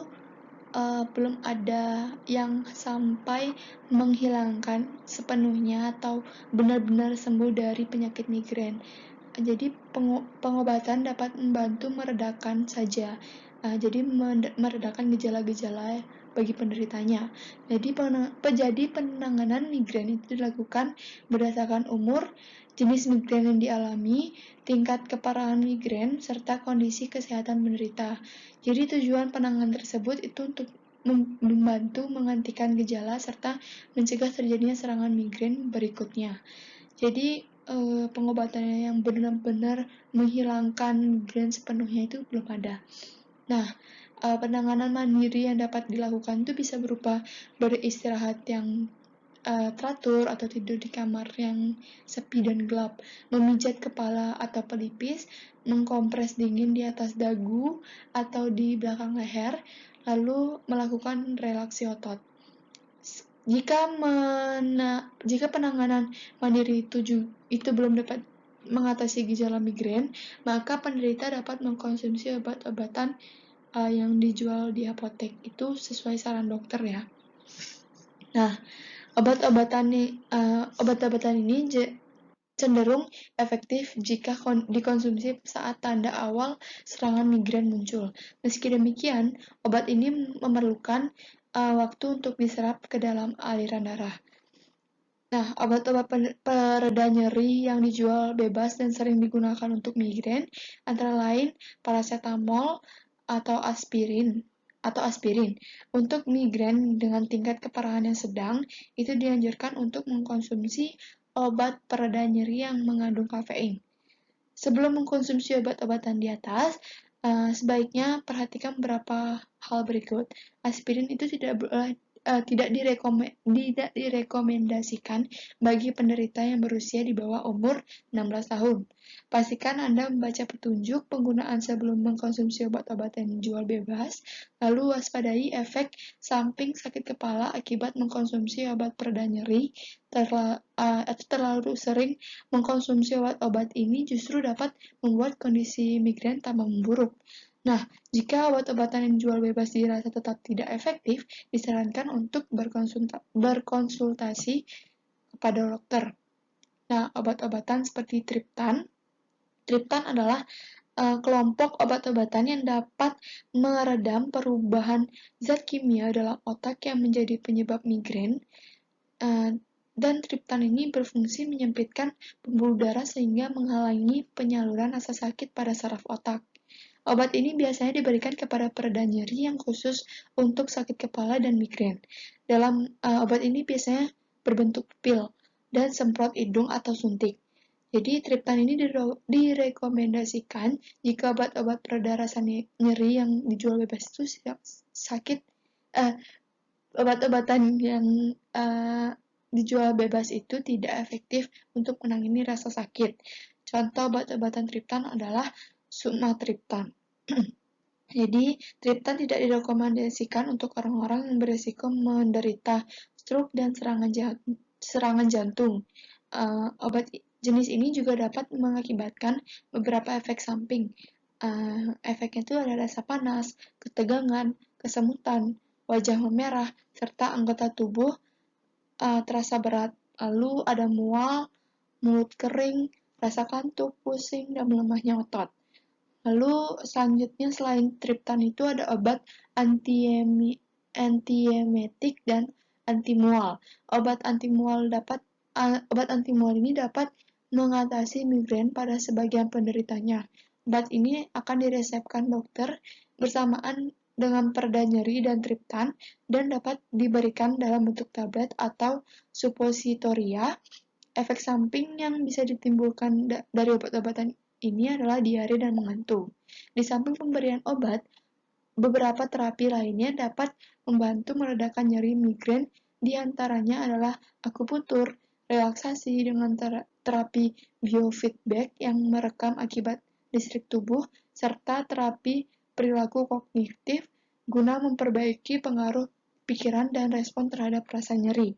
belum ada yang sampai menghilangkan sepenuhnya atau benar-benar sembuh dari penyakit migrain. Jadi pengobatan dapat membantu meredakan saja. Jadi meredakan gejala-gejala bagi penderitanya. Jadi penanganan migrain itu dilakukan berdasarkan umur, jenis migrain yang dialami, tingkat keparahan migrain, serta kondisi kesehatan penderita. Jadi tujuan penanganan tersebut itu untuk membantu menghentikan gejala serta mencegah terjadinya serangan migrain berikutnya. Jadi pengobatannya yang benar-benar menghilangkan migrain sepenuhnya itu belum ada. Nah, penanganan mandiri yang dapat dilakukan itu bisa berupa beristirahat yang teratur atau tidur di kamar yang sepi dan gelap, memijat kepala atau pelipis, mengkompres dingin di atas dagu atau di belakang leher, lalu melakukan relaksi otot. Jika penanganan mandiri itu belum dapat mengatasi gejala migrain, maka penderita dapat mengkonsumsi obat-obatan yang dijual di apotek itu sesuai saran dokter ya. Nah, obat-obatan ini cenderung efektif jika dikonsumsi saat tanda awal serangan migrain muncul. Meski demikian, obat ini memerlukan waktu untuk diserap ke dalam aliran darah. Nah, obat-obat pereda nyeri yang dijual bebas dan sering digunakan untuk migrain antara lain paracetamol atau aspirin. Untuk migrain dengan tingkat keparahan yang sedang, itu dianjurkan untuk mengkonsumsi obat pereda nyeri yang mengandung kafein. Sebelum mengkonsumsi obat-obatan di atas, sebaiknya perhatikan beberapa hal berikut. Aspirin itu tidak direkomendasikan bagi penderita yang berusia di bawah umur 16 tahun. Pastikan Anda membaca petunjuk penggunaan sebelum mengkonsumsi obat-obatan yang dijual bebas, lalu waspadai efek samping sakit kepala akibat mengkonsumsi obat pereda nyeri. Terlalu sering mengkonsumsi obat-obat ini justru dapat membuat kondisi migrain tambah memburuk. Nah, jika obat-obatan yang dijual bebas dirasa tetap tidak efektif, disarankan untuk berkonsultasi kepada dokter. Nah, obat-obatan seperti triptan adalah kelompok obat-obatan yang dapat meredam perubahan zat kimia dalam otak yang menjadi penyebab migrain. Dan triptan ini berfungsi menyempitkan pembuluh darah sehingga menghalangi penyaluran rasa sakit pada saraf otak. Obat ini biasanya diberikan kepada pereda nyeri yang khusus untuk sakit kepala dan migrain. Dalam obat ini biasanya berbentuk pil dan semprot hidung atau suntik. Jadi triptan ini direkomendasikan jika obat-obat pereda rasa nyeri yang dijual bebas itu obat-obatan yang dijual bebas itu tidak efektif untuk menangani rasa sakit. Contoh obat-obatan triptan adalah sumatriptan. Jadi, triptan tidak direkomendasikan untuk orang-orang yang berisiko menderita stroke dan serangan jantung. Obat jenis ini juga dapat mengakibatkan beberapa efek samping. Efeknya itu ada rasa panas, ketegangan, kesemutan, wajah memerah, serta anggota tubuh terasa berat. Lalu ada mual, mulut kering, rasa kantuk, pusing, dan melemahnya otot. Lalu selanjutnya selain triptan itu ada obat antiemetik dan antimual. Obat antimual ini dapat mengatasi migrain pada sebagian penderitanya. Obat ini akan diresepkan dokter bersamaan dengan pereda nyeri dan triptan dan dapat diberikan dalam bentuk tablet atau suppositoria. Efek samping yang bisa ditimbulkan dari obat-obatan ini adalah diare dan mengantuk. Di samping pemberian obat, beberapa terapi lainnya dapat membantu meredakan nyeri migrain, di antaranya adalah akupuntur, relaksasi dengan terapi biofeedback yang merekam akibat listrik tubuh, serta terapi perilaku kognitif guna memperbaiki pengaruh pikiran dan respon terhadap rasa nyeri.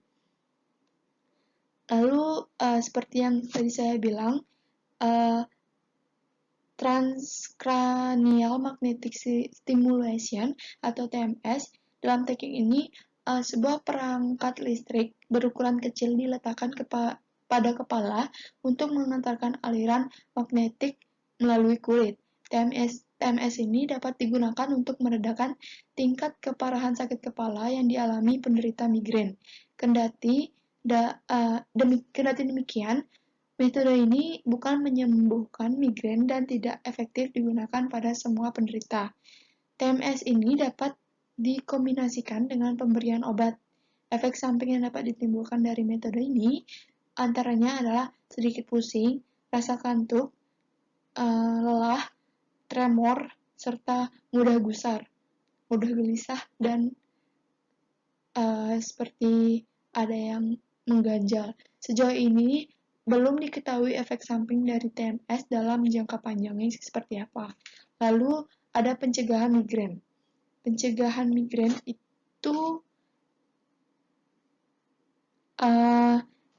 Lalu, seperti yang tadi saya bilang, transcranial magnetic stimulation atau TMS, dalam teknik ini sebuah perangkat listrik berukuran kecil diletakkan pada kepala untuk mengantarkan aliran magnetik melalui kulit. TMS TMS ini dapat digunakan untuk meredakan tingkat keparahan sakit kepala yang dialami penderita migrain. Kendati demikian, metode ini bukan menyembuhkan migrain dan tidak efektif digunakan pada semua penderita. TMS ini dapat dikombinasikan dengan pemberian obat. Efek samping yang dapat ditimbulkan dari metode ini antaranya adalah sedikit pusing, rasa kantuk, lelah, tremor, serta mudah gusar, mudah gelisah, dan seperti ada yang mengganjal. Sejauh ini belum diketahui efek samping dari TMS dalam jangka panjangnya seperti apa. Lalu ada pencegahan migrain. Pencegahan migrain itu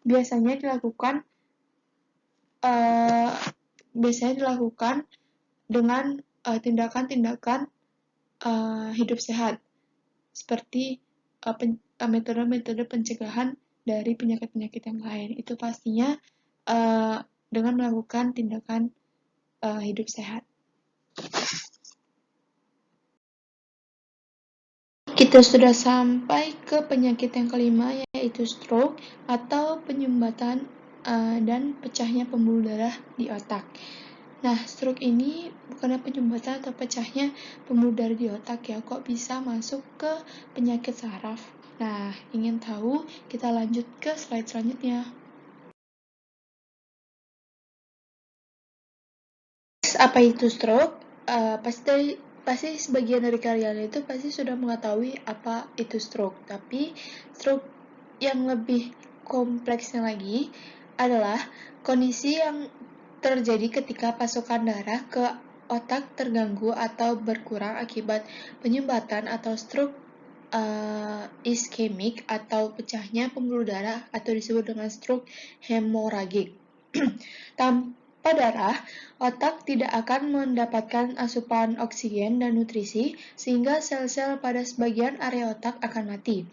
biasanya dilakukan dengan tindakan-tindakan hidup sehat, seperti metode-metode pencegahan dari penyakit-penyakit yang lain. Itu pastinya dengan melakukan tindakan hidup sehat. Kita sudah sampai ke penyakit yang kelima, yaitu stroke atau penyumbatan dan pecahnya pembuluh darah di otak. Nah, stroke ini bukannya penyumbatan atau pecahnya pembuluh darah di otak ya, kok bisa masuk ke penyakit saraf? Nah, ingin tahu? Kita lanjut ke slide selanjutnya. Apa itu stroke? Pasti sebagian dari kalian itu pasti sudah mengetahui apa itu stroke. Tapi stroke yang lebih kompleksnya lagi adalah kondisi yang terjadi ketika pasokan darah ke otak terganggu atau berkurang akibat penyumbatan atau stroke iskemik atau pecahnya pembuluh darah atau disebut dengan stroke hemoragik. Tanpa darah, otak tidak akan mendapatkan asupan oksigen dan nutrisi sehingga sel-sel pada sebagian area otak akan mati.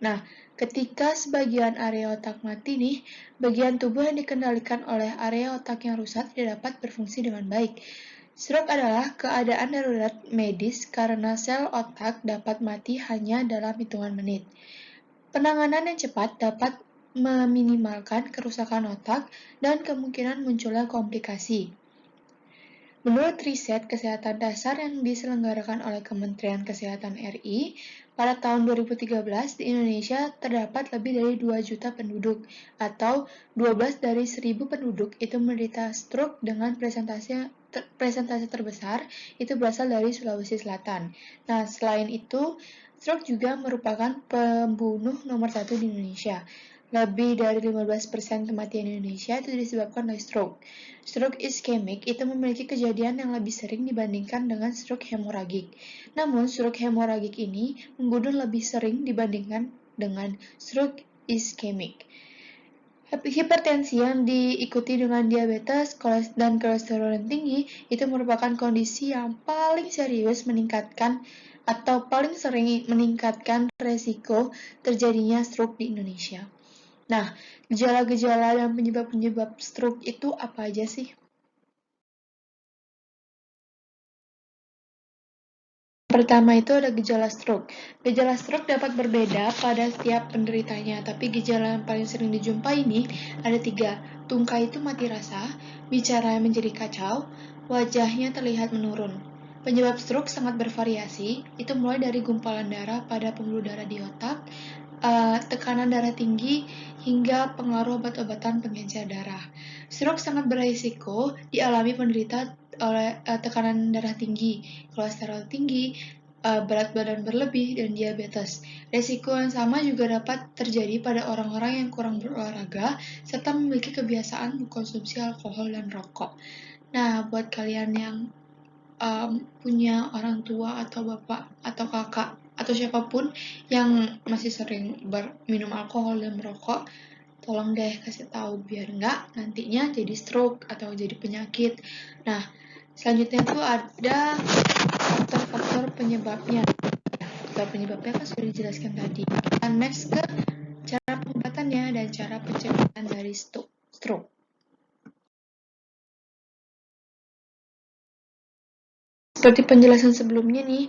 Nah, ketika sebagian area otak mati nih, bagian tubuh yang dikendalikan oleh area otak yang rusak tidak dapat berfungsi dengan baik. Stroke adalah keadaan darurat medis karena sel otak dapat mati hanya dalam hitungan menit. Penanganan yang cepat dapat meminimalkan kerusakan otak dan kemungkinan munculnya komplikasi. Menurut riset kesehatan dasar yang diselenggarakan oleh Kementerian Kesehatan RI, pada tahun 2013 di Indonesia terdapat lebih dari 2 juta penduduk, atau 12 dari 1000 penduduk itu menderita stroke dengan presentase terbesar itu berasal dari Sulawesi Selatan. Nah, selain itu, stroke juga merupakan pembunuh nomor 1 di Indonesia. Lebih dari 15% kematian di Indonesia itu disebabkan oleh stroke. Stroke iskemik itu memiliki kejadian yang lebih sering dibandingkan dengan stroke hemoragik. Namun, stroke hemoragik ini membunuh lebih sering dibandingkan dengan stroke iskemik. Hipertensi yang diikuti dengan diabetes dan kolesterol yang tinggi itu merupakan kondisi yang paling serius paling sering meningkatkan resiko terjadinya stroke di Indonesia. Nah, gejala-gejala dan penyebab-penyebab stroke itu apa aja sih? Pertama itu ada gejala stroke. Gejala stroke dapat berbeda pada setiap penderitanya, tapi gejala yang paling sering dijumpai ini ada 3. Tungkai itu mati rasa, bicara menjadi kacau, wajahnya terlihat menurun. Penyebab stroke sangat bervariasi, itu mulai dari gumpalan darah pada pembuluh darah di otak, tekanan darah tinggi, hingga pengaruh obat-obatan pengencer darah. Stroke sangat berisiko dialami penderita oleh tekanan darah tinggi, kolesterol tinggi, berat badan berlebih, dan diabetes. Resiko yang sama juga dapat terjadi pada orang-orang yang kurang berolahraga serta memiliki kebiasaan mengkonsumsi alkohol dan rokok. Nah, buat kalian yang punya orang tua atau bapak atau kakak atau siapapun yang masih sering minum alkohol dan merokok, tolong deh kasih tahu biar nggak nantinya jadi stroke atau jadi penyakit. Nah, selanjutnya itu ada faktor-faktor penyebabnya. Faktor penyebabnya kan sudah dijelaskan tadi. Dan next ke cara pengobatannya dan cara pencegahan dari stroke. Seperti penjelasan sebelumnya nih,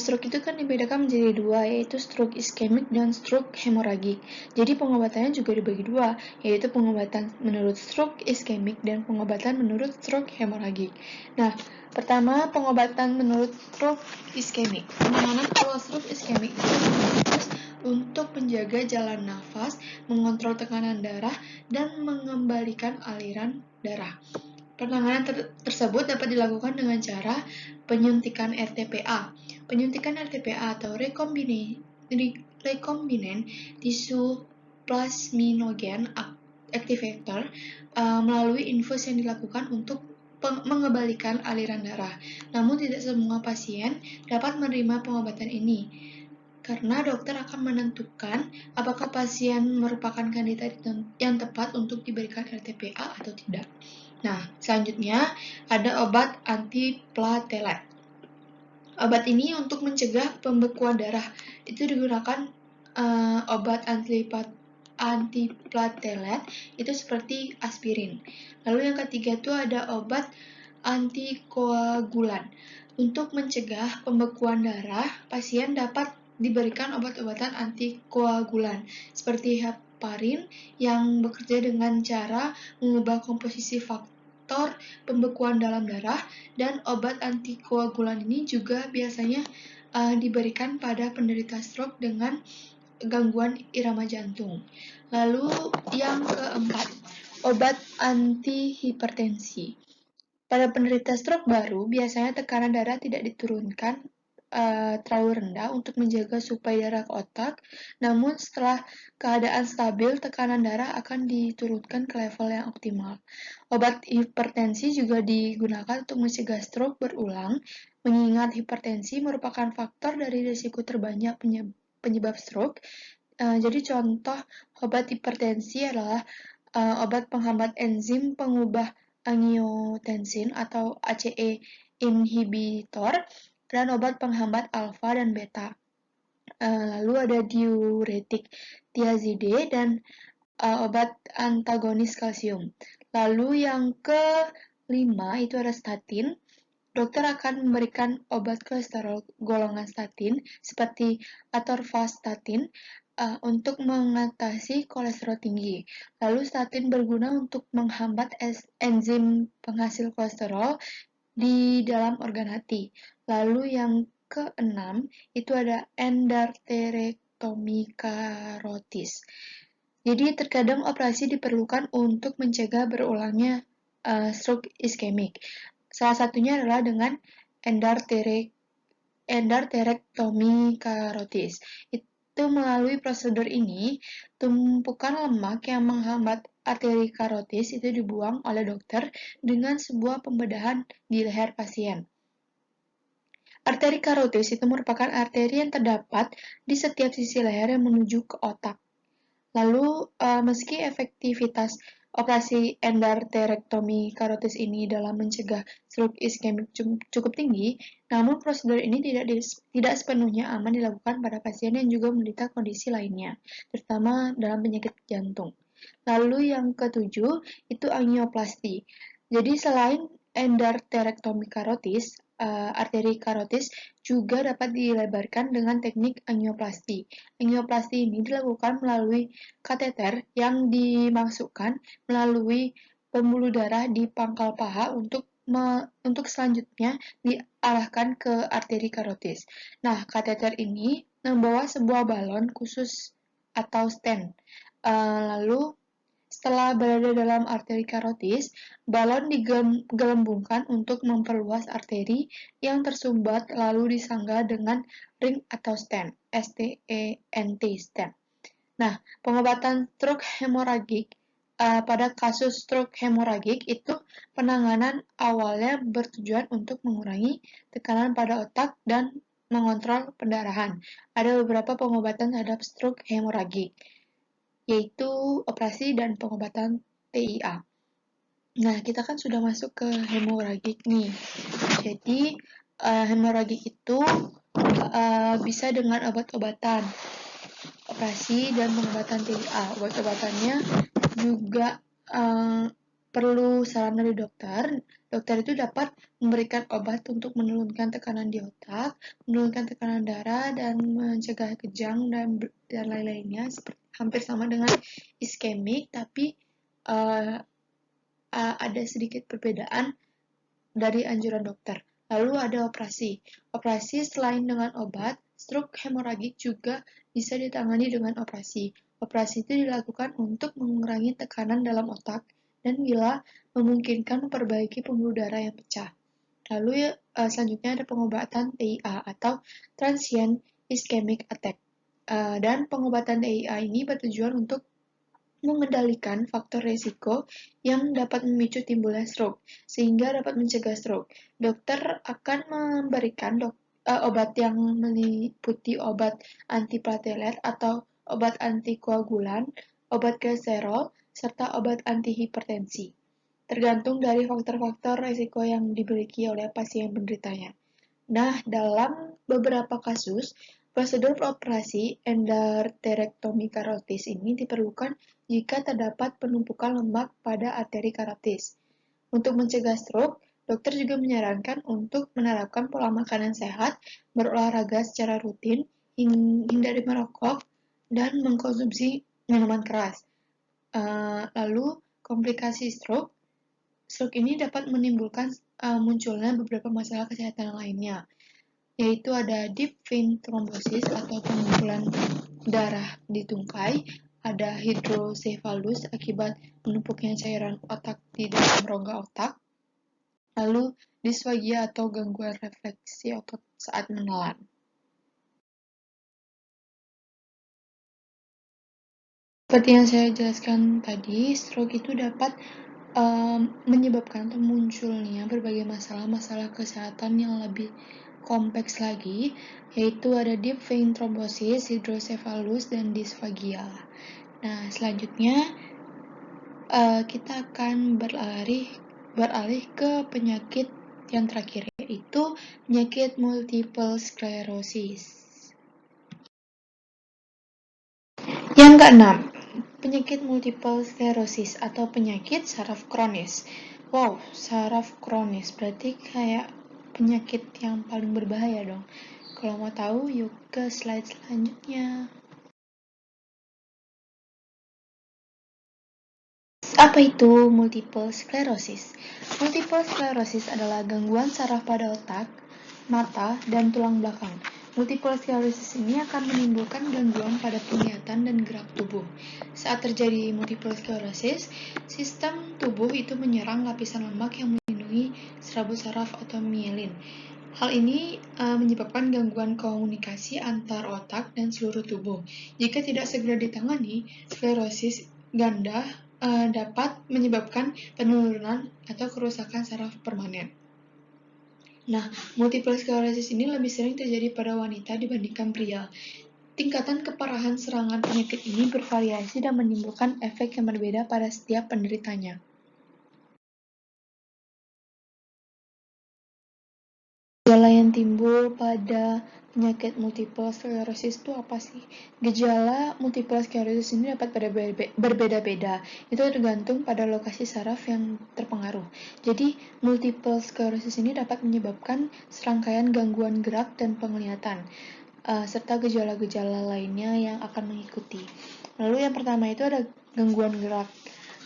stroke itu kan dibedakan menjadi dua, yaitu stroke iskemik dan stroke hemoragik. Jadi pengobatannya juga dibagi dua, yaitu pengobatan menurut stroke iskemik dan pengobatan menurut stroke hemoragik. Nah, pertama pengobatan menurut stroke iskemik. Penanganan awal stroke iskemik itu fokus untuk menjaga jalan nafas, mengontrol tekanan darah, dan mengembalikan aliran darah. Penanganan tersebut dapat dilakukan dengan cara penyuntikan RTPA. Penyuntikan RTPA atau rekombinen tisu plasminogen activator melalui infus yang dilakukan untuk mengembalikan aliran darah. Namun tidak semua pasien dapat menerima pengobatan ini karena dokter akan menentukan apakah pasien merupakan kandidat yang tepat untuk diberikan RTPA atau tidak. Nah, selanjutnya ada obat antiplatelet. Obat ini untuk mencegah pembekuan darah. Itu digunakan obat antiplatelet itu seperti aspirin. Lalu yang ketiga itu ada obat antikoagulan. Untuk mencegah pembekuan darah, pasien dapat diberikan obat-obatan antikoagulan seperti heparin yang bekerja dengan cara mengubah komposisi faktor pembekuan dalam darah, dan obat antikoagulan ini juga biasanya diberikan pada penderita stroke dengan gangguan irama jantung. Lalu yang keempat, obat antihipertensi. Pada penderita stroke baru, biasanya tekanan darah tidak diturunkan terlalu rendah untuk menjaga suplai darah ke otak, namun setelah keadaan stabil, tekanan darah akan diturunkan ke level yang optimal. Obat hipertensi juga digunakan untuk mencegah stroke berulang, mengingat hipertensi merupakan faktor dari risiko terbanyak penyebab stroke. Jadi contoh obat hipertensi adalah obat penghambat enzim pengubah angiotensin atau ACE inhibitor, dan obat penghambat alfa dan beta. Lalu ada diuretik thiazide dan obat antagonis kalsium. Lalu yang kelima itu ada statin. Dokter akan memberikan obat kolesterol golongan statin seperti atorvastatin untuk mengatasi kolesterol tinggi. Lalu statin berguna untuk menghambat enzim penghasil kolesterol di dalam organ hati. Lalu yang keenam itu ada endarterektomi karotis. Jadi terkadang operasi diperlukan untuk mencegah berulangnya stroke iskemik. Salah satunya adalah dengan endarterektomi karotis. Itu melalui prosedur ini, tumpukan lemak yang menghambat arteri karotis itu dibuang oleh dokter dengan sebuah pembedahan di leher pasien. Arteri karotis itu merupakan arteri yang terdapat di setiap sisi leher yang menuju ke otak. Lalu, meski efektivitas operasi endarterektomi karotis ini dalam mencegah stroke iskemik cukup tinggi, namun prosedur ini tidak sepenuhnya aman dilakukan pada pasien yang juga menderita kondisi lainnya, terutama dalam penyakit jantung. Lalu yang ketujuh itu angioplasti. Jadi selain endarterektomi karotis, arteri karotis juga dapat dilebarkan dengan teknik angioplasti. Angioplasti ini dilakukan melalui kateter yang dimasukkan melalui pembuluh darah di pangkal paha untuk selanjutnya diarahkan ke arteri karotis. Nah, kateter ini membawa sebuah balon khusus atau stent. Lalu setelah berada dalam arteri karotis, balon digelembungkan untuk memperluas arteri yang tersumbat lalu disangga dengan ring atau stent, stent. Nah, pengobatan stroke hemoragik pada kasus stroke hemoragik itu penanganan awalnya bertujuan untuk mengurangi tekanan pada otak dan mengontrol pendarahan. Ada beberapa pengobatan terhadap stroke hemoragik, yaitu operasi dan pengobatan TIA. Nah, kita kan sudah masuk ke hemoragik nih. Jadi, hemoragik itu bisa dengan obat-obatan, operasi dan pengobatan TIA. Obat-obatannya juga perlu saran dari dokter, dokter itu dapat memberikan obat untuk menurunkan tekanan di otak, menurunkan tekanan darah, dan mencegah kejang dan lain-lainnya, hampir sama dengan iskemik, tapi ada sedikit perbedaan dari anjuran dokter. Lalu ada operasi. Operasi selain dengan obat, stroke hemoragik juga bisa ditangani dengan operasi. Operasi itu dilakukan untuk mengurangi tekanan dalam otak dan bila memungkinkan memperbaiki pembuluh darah yang pecah. Lalu selanjutnya ada pengobatan TIA atau Transient Ischemic Attack. Dan pengobatan TIA ini bertujuan untuk mengendalikan faktor resiko yang dapat memicu timbulnya stroke, sehingga dapat mencegah stroke. Dokter akan memberikan obat yang meliputi obat antiplatelet atau obat antikoagulan, obat glycerol, serta obat antihipertensi, tergantung dari faktor-faktor resiko yang dimiliki oleh pasien penderitanya. Nah, dalam beberapa kasus, prosedur operasi endarterektomi karotis ini diperlukan jika terdapat penumpukan lemak pada arteri karotis. Untuk mencegah stroke, dokter juga menyarankan untuk menerapkan pola makan yang sehat, berolahraga secara rutin, hindari merokok, dan mengkonsumsi minuman keras. Lalu, komplikasi stroke ini dapat menimbulkan munculnya beberapa masalah kesehatan lainnya, yaitu ada deep vein thrombosis atau pengumpulan darah di tungkai, ada hidrosefalus akibat menumpuknya cairan otak di dalam rongga otak, lalu disfagia atau gangguan refleksi otot saat menelan. Seperti yang saya jelaskan tadi, stroke itu dapat menyebabkan atau munculnya berbagai masalah-masalah kesehatan yang lebih kompleks lagi, yaitu ada deep vein thrombosis, hidrosefalus, dan disfagia. Nah, selanjutnya kita akan beralih ke penyakit yang terakhir, yaitu penyakit multiple sclerosis. Yang keenam, penyakit multiple sclerosis atau penyakit saraf kronis. Wow, saraf kronis berarti kayak penyakit yang paling berbahaya dong. Kalau mau tahu, yuk ke slide selanjutnya. Apa itu multiple sclerosis? Multiple sclerosis adalah gangguan saraf pada otak, mata, dan tulang belakang. Multiple sclerosis ini akan menimbulkan gangguan pada penglihatan dan gerak tubuh. Saat terjadi multiple sclerosis, sistem tubuh itu menyerang lapisan lemak yang melindungi serabut saraf atau mielin. Hal ini menyebabkan gangguan komunikasi antar otak dan seluruh tubuh. Jika tidak segera ditangani, sklerosis ganda dapat menyebabkan penurunan atau kerusakan saraf permanen. Nah, multiple sclerosis ini lebih sering terjadi pada wanita dibandingkan pria. Tingkatan keparahan serangan penyakit ini bervariasi dan menimbulkan efek yang berbeda pada setiap penderitanya. Gejala yang timbul pada penyakit multiple sclerosis itu apa sih? Gejala multiple sclerosis ini dapat berbeda-beda. Itu tergantung pada lokasi saraf yang terpengaruh. Jadi, multiple sclerosis ini dapat menyebabkan serangkaian gangguan gerak dan penglihatan, serta gejala-gejala lainnya yang akan mengikuti. Lalu yang pertama itu ada gangguan gerak.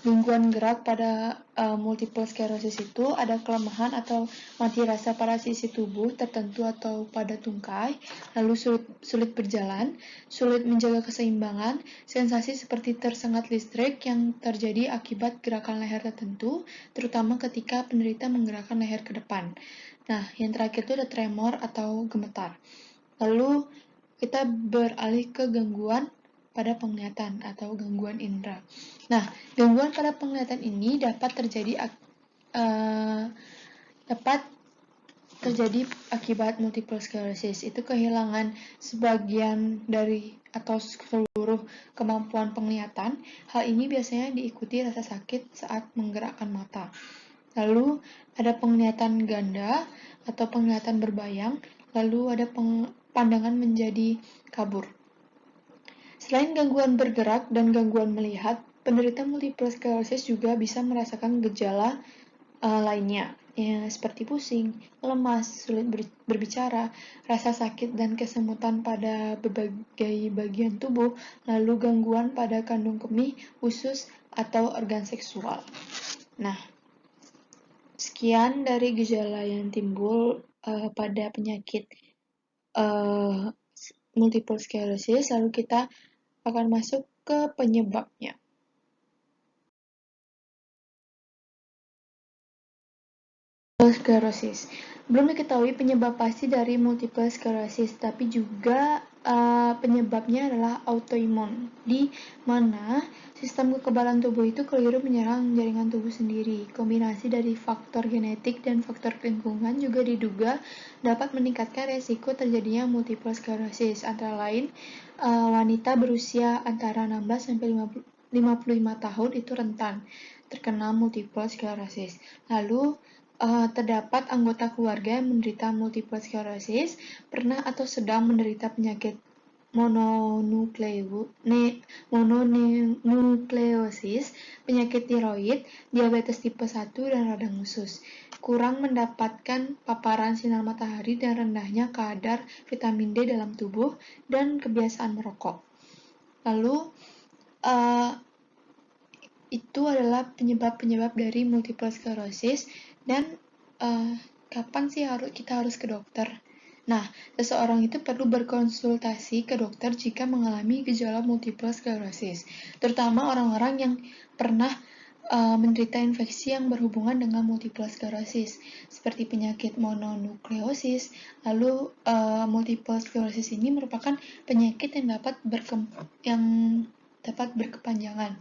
Gangguan gerak pada multiple sclerosis itu ada kelemahan atau mati rasa pada sisi tubuh tertentu atau pada tungkai, lalu sulit berjalan, sulit menjaga keseimbangan, sensasi seperti tersengat listrik yang terjadi akibat gerakan leher tertentu, terutama ketika penderita menggerakkan leher ke depan. Nah, yang terakhir itu ada tremor atau gemetar. Lalu kita beralih ke gangguan pada penglihatan atau gangguan indera. Nah, gangguan pada penglihatan ini dapat terjadi akibat multiple sclerosis. Itu kehilangan sebagian dari atau seluruh kemampuan penglihatan. Hal ini biasanya diikuti rasa sakit saat menggerakkan mata. Lalu ada penglihatan ganda atau penglihatan berbayang. Lalu ada pandangan menjadi kabur. Selain gangguan bergerak dan gangguan melihat, penderita multiple sclerosis juga bisa merasakan gejala lainnya, ya, seperti pusing, lemas, sulit berbicara, rasa sakit dan kesemutan pada berbagai bagian tubuh, lalu gangguan pada kandung kemih, usus, atau organ seksual. Nah, sekian dari gejala yang timbul pada penyakit multiple sclerosis, lalu kita akan masuk ke penyebabnya. Sklerosis. Belum diketahui penyebab pasti dari multiple sclerosis, tapi juga penyebabnya adalah autoimun, di mana sistem kekebalan tubuh itu keliru menyerang jaringan tubuh sendiri. Kombinasi dari faktor genetik dan faktor lingkungan juga diduga dapat meningkatkan resiko terjadinya multiple sclerosis, antara lain wanita berusia antara 16 sampai 55 tahun itu rentan terkena multiple sclerosis. Lalu terdapat anggota keluarga yang menderita multiple sclerosis, pernah atau sedang menderita penyakit mononukleosis, penyakit tiroid, diabetes tipe 1, dan radang usus, kurang mendapatkan paparan sinar matahari dan rendahnya kadar vitamin D dalam tubuh, dan kebiasaan merokok. Lalu, itu adalah penyebab-penyebab dari multiple sclerosis. Dan kapan sih kita harus ke dokter? Nah, seseorang itu perlu berkonsultasi ke dokter jika mengalami gejala multiple sclerosis, terutama orang-orang yang pernah menderita infeksi yang berhubungan dengan multiple sclerosis, seperti penyakit mononukleosis. Lalu, multiple sclerosis ini merupakan penyakit yang dapat berkepanjangan.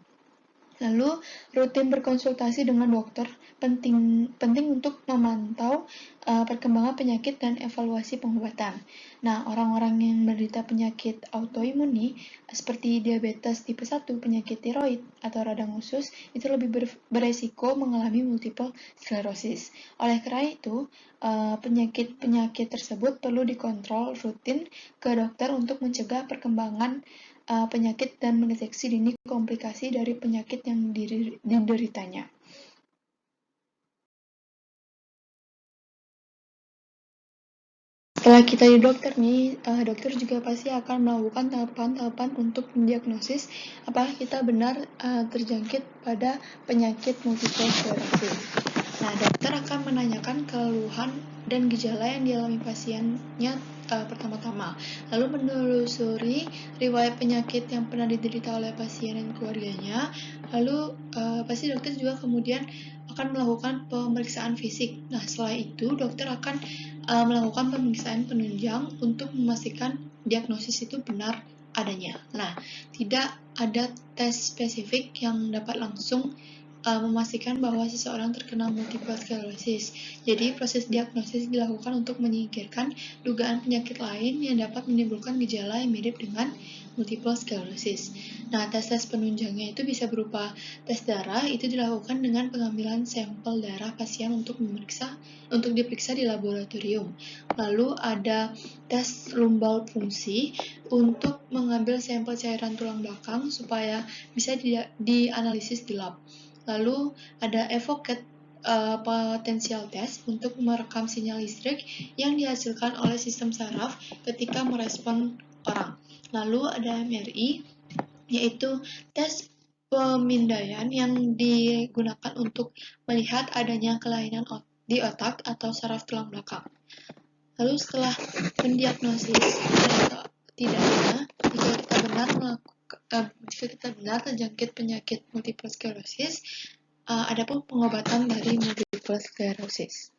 Lalu, rutin berkonsultasi dengan dokter penting untuk memantau perkembangan penyakit dan evaluasi pengobatan. Nah, orang-orang yang menderita penyakit autoimun nih, seperti diabetes tipe 1, penyakit tiroid, atau radang usus, itu lebih beresiko mengalami multiple sclerosis. Oleh karena itu, penyakit-penyakit tersebut perlu dikontrol rutin ke dokter untuk mencegah perkembangan penyakit dan mendeteksi dini komplikasi dari penyakit yang dideritanya. Setelah kita di dokter nih, dokter juga pasti akan melakukan tahapan-tahapan untuk mendiagnosis apakah kita benar terjangkit pada penyakit multiple sclerosis. Nah, dokter akan menanyakan keluhan dan gejala yang dialami pasiennya pertama-tama, lalu menelusuri riwayat penyakit yang pernah diderita oleh pasien dan keluarganya. Lalu pasti dokter juga kemudian akan melakukan pemeriksaan fisik. Nah, setelah itu dokter akan melakukan pemeriksaan penunjang untuk memastikan diagnosis itu benar adanya. Nah, tidak ada tes spesifik yang dapat langsung memastikan bahwa seseorang terkena multiple sclerosis. Jadi, proses diagnosis dilakukan untuk menyingkirkan dugaan penyakit lain yang dapat menimbulkan gejala yang mirip dengan multiple sclerosis. Nah, tes-tes penunjangnya itu bisa berupa tes darah, itu dilakukan dengan pengambilan sampel darah pasien untuk diperiksa di laboratorium. Lalu ada tes lumbal fungsi untuk mengambil sampel cairan tulang belakang supaya bisa dianalisis di lab. Lalu ada evocate potential test untuk merekam sinyal listrik yang dihasilkan oleh sistem saraf ketika merespon orang. Lalu ada MRI, yaitu tes pemindaian yang digunakan untuk melihat adanya kelainan di otak atau saraf tulang belakang. Lalu setelah mendiagnosis tidaknya, jika kita benar terjangkit penyakit multiple sclerosis, adapun pengobatan dari multiple sclerosis.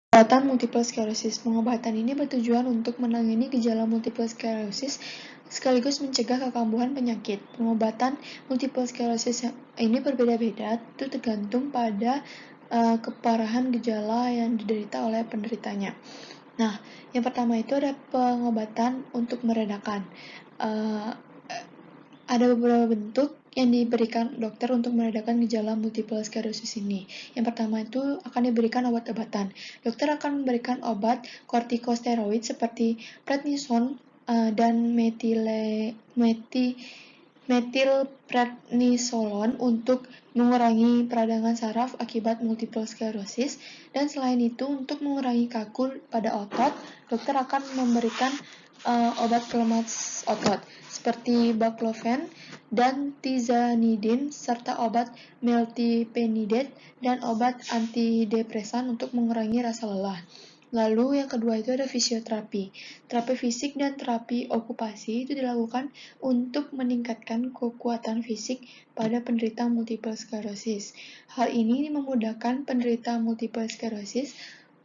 Pengobatan multiple sclerosis. Pengobatan ini bertujuan untuk menangani gejala multiple sclerosis sekaligus mencegah kekambuhan penyakit. Pengobatan multiple sclerosis ini berbeda-beda, itu tergantung pada keparahan gejala yang diderita oleh penderitanya. Nah, yang pertama itu ada pengobatan untuk meredakan. Ada beberapa bentuk yang diberikan dokter untuk meredakan gejala multiple sclerosis ini. Yang pertama itu akan diberikan obat-obatan. Dokter akan memberikan obat kortikosteroid seperti prednison dan metilprednisolon untuk mengurangi peradangan saraf akibat multiple sclerosis. Dan selain itu, untuk mengurangi kaku pada otot, dokter akan memberikan obat pelemas otot seperti baclofen dan tizanidin serta obat meltipenidate dan obat antidepresan untuk mengurangi rasa lelah. Lalu yang kedua itu ada fisioterapi. Terapi fisik dan terapi okupasi itu dilakukan untuk meningkatkan kekuatan fisik pada penderita multiple sclerosis. Hal ini memudahkan penderita multiple sclerosis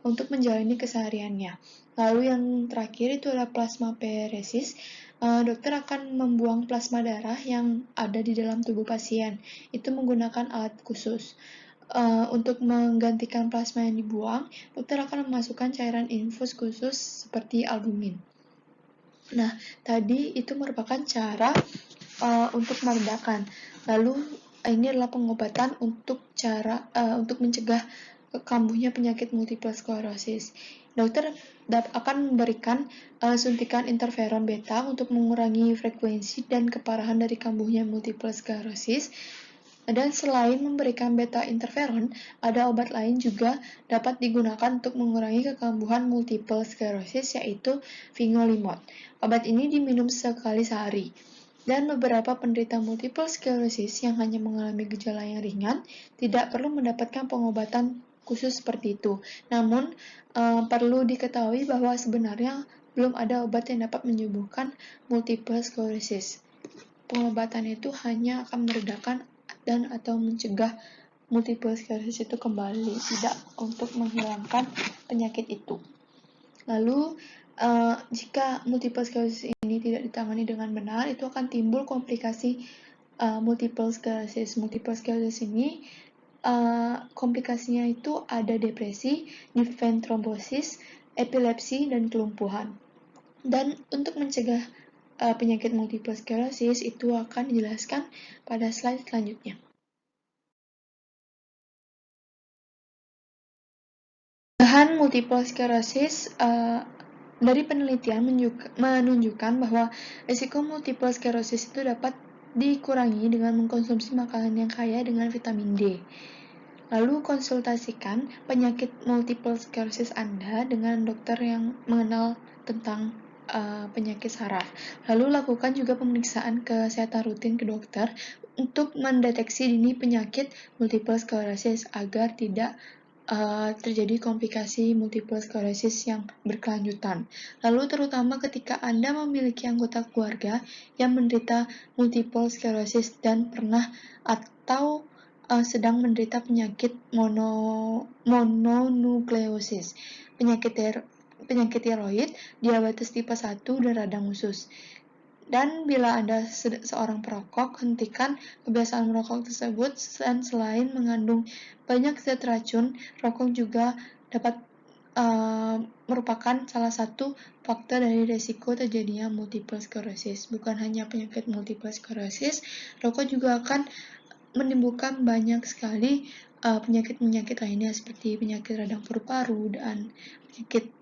untuk menjalani kesehariannya. Lalu yang terakhir itu adalah plasmaferesis. Dokter akan membuang plasma darah yang ada di dalam tubuh pasien. Itu menggunakan alat khusus. Untuk menggantikan plasma yang dibuang, dokter akan memasukkan cairan infus khusus seperti albumin. Nah, tadi itu merupakan cara untuk meredakan. Lalu ini adalah pengobatan untuk mencegah kambuhnya penyakit multiple sclerosis. Dokter akan memberikan suntikan interferon beta untuk mengurangi frekuensi dan keparahan dari kambuhnya multiple sclerosis. Dan selain memberikan beta interferon, ada obat lain juga dapat digunakan untuk mengurangi kekambuhan multiple sclerosis, yaitu fingolimod. Obat ini diminum sekali sehari. Dan beberapa penderita multiple sclerosis yang hanya mengalami gejala yang ringan tidak perlu mendapatkan pengobatan khusus seperti itu. Namun, perlu diketahui bahwa sebenarnya belum ada obat yang dapat menyembuhkan multiple sclerosis. Pengobatan itu hanya akan meredakan dan atau mencegah multiple sclerosis itu kembali, tidak untuk menghilangkan penyakit itu. Lalu, jika multiple sclerosis ini tidak ditangani dengan benar, itu akan timbul komplikasi multiple sclerosis. Multiple sclerosis ini komplikasinya itu ada depresi, venous thrombosis, epilepsi, dan kelumpuhan. Dan untuk mencegah penyakit multiple sclerosis itu akan dijelaskan pada slide selanjutnya. Bahan multiple sclerosis dari penelitian menunjukkan bahwa risiko multiple sclerosis itu dapat dikurangi dengan mengkonsumsi makanan yang kaya dengan vitamin D. Lalu konsultasikan penyakit multiple sclerosis Anda dengan dokter yang mengenal tentang penyakit saraf. Lalu lakukan juga pemeriksaan kesehatan rutin ke dokter untuk mendeteksi dini penyakit multiple sclerosis agar tidak terjadi komplikasi multiple sclerosis yang berkelanjutan. Lalu terutama ketika Anda memiliki anggota keluarga yang menderita multiple sclerosis dan pernah atau sedang menderita penyakit mononukleosis, penyakit tiroid, diabetes tipe 1, dan radang usus. Dan bila Anda seorang perokok, hentikan kebiasaan merokok tersebut, dan selain mengandung banyak zat racun, rokok juga dapat merupakan salah satu faktor dari risiko terjadinya multiple sclerosis. Bukan hanya penyakit multiple sclerosis, rokok juga akan menimbulkan banyak sekali penyakit-penyakit lainnya seperti penyakit radang paru-paru dan penyakit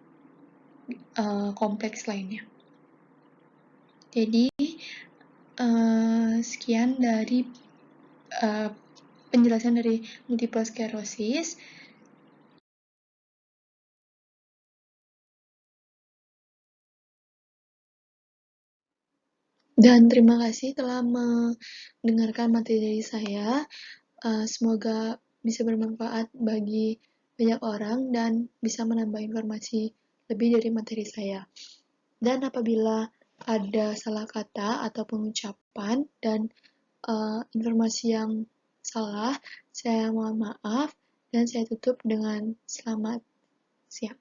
kompleks lainnya. Jadi, sekian dari penjelasan dari multiple sclerosis. Dan terima kasih telah mendengarkan materi dari saya. Semoga bisa bermanfaat bagi banyak orang dan bisa menambah informasi lebih dari materi saya. Dan apabila ada salah kata atau pengucapan dan informasi yang salah, saya mohon maaf dan saya tutup dengan selamat siang.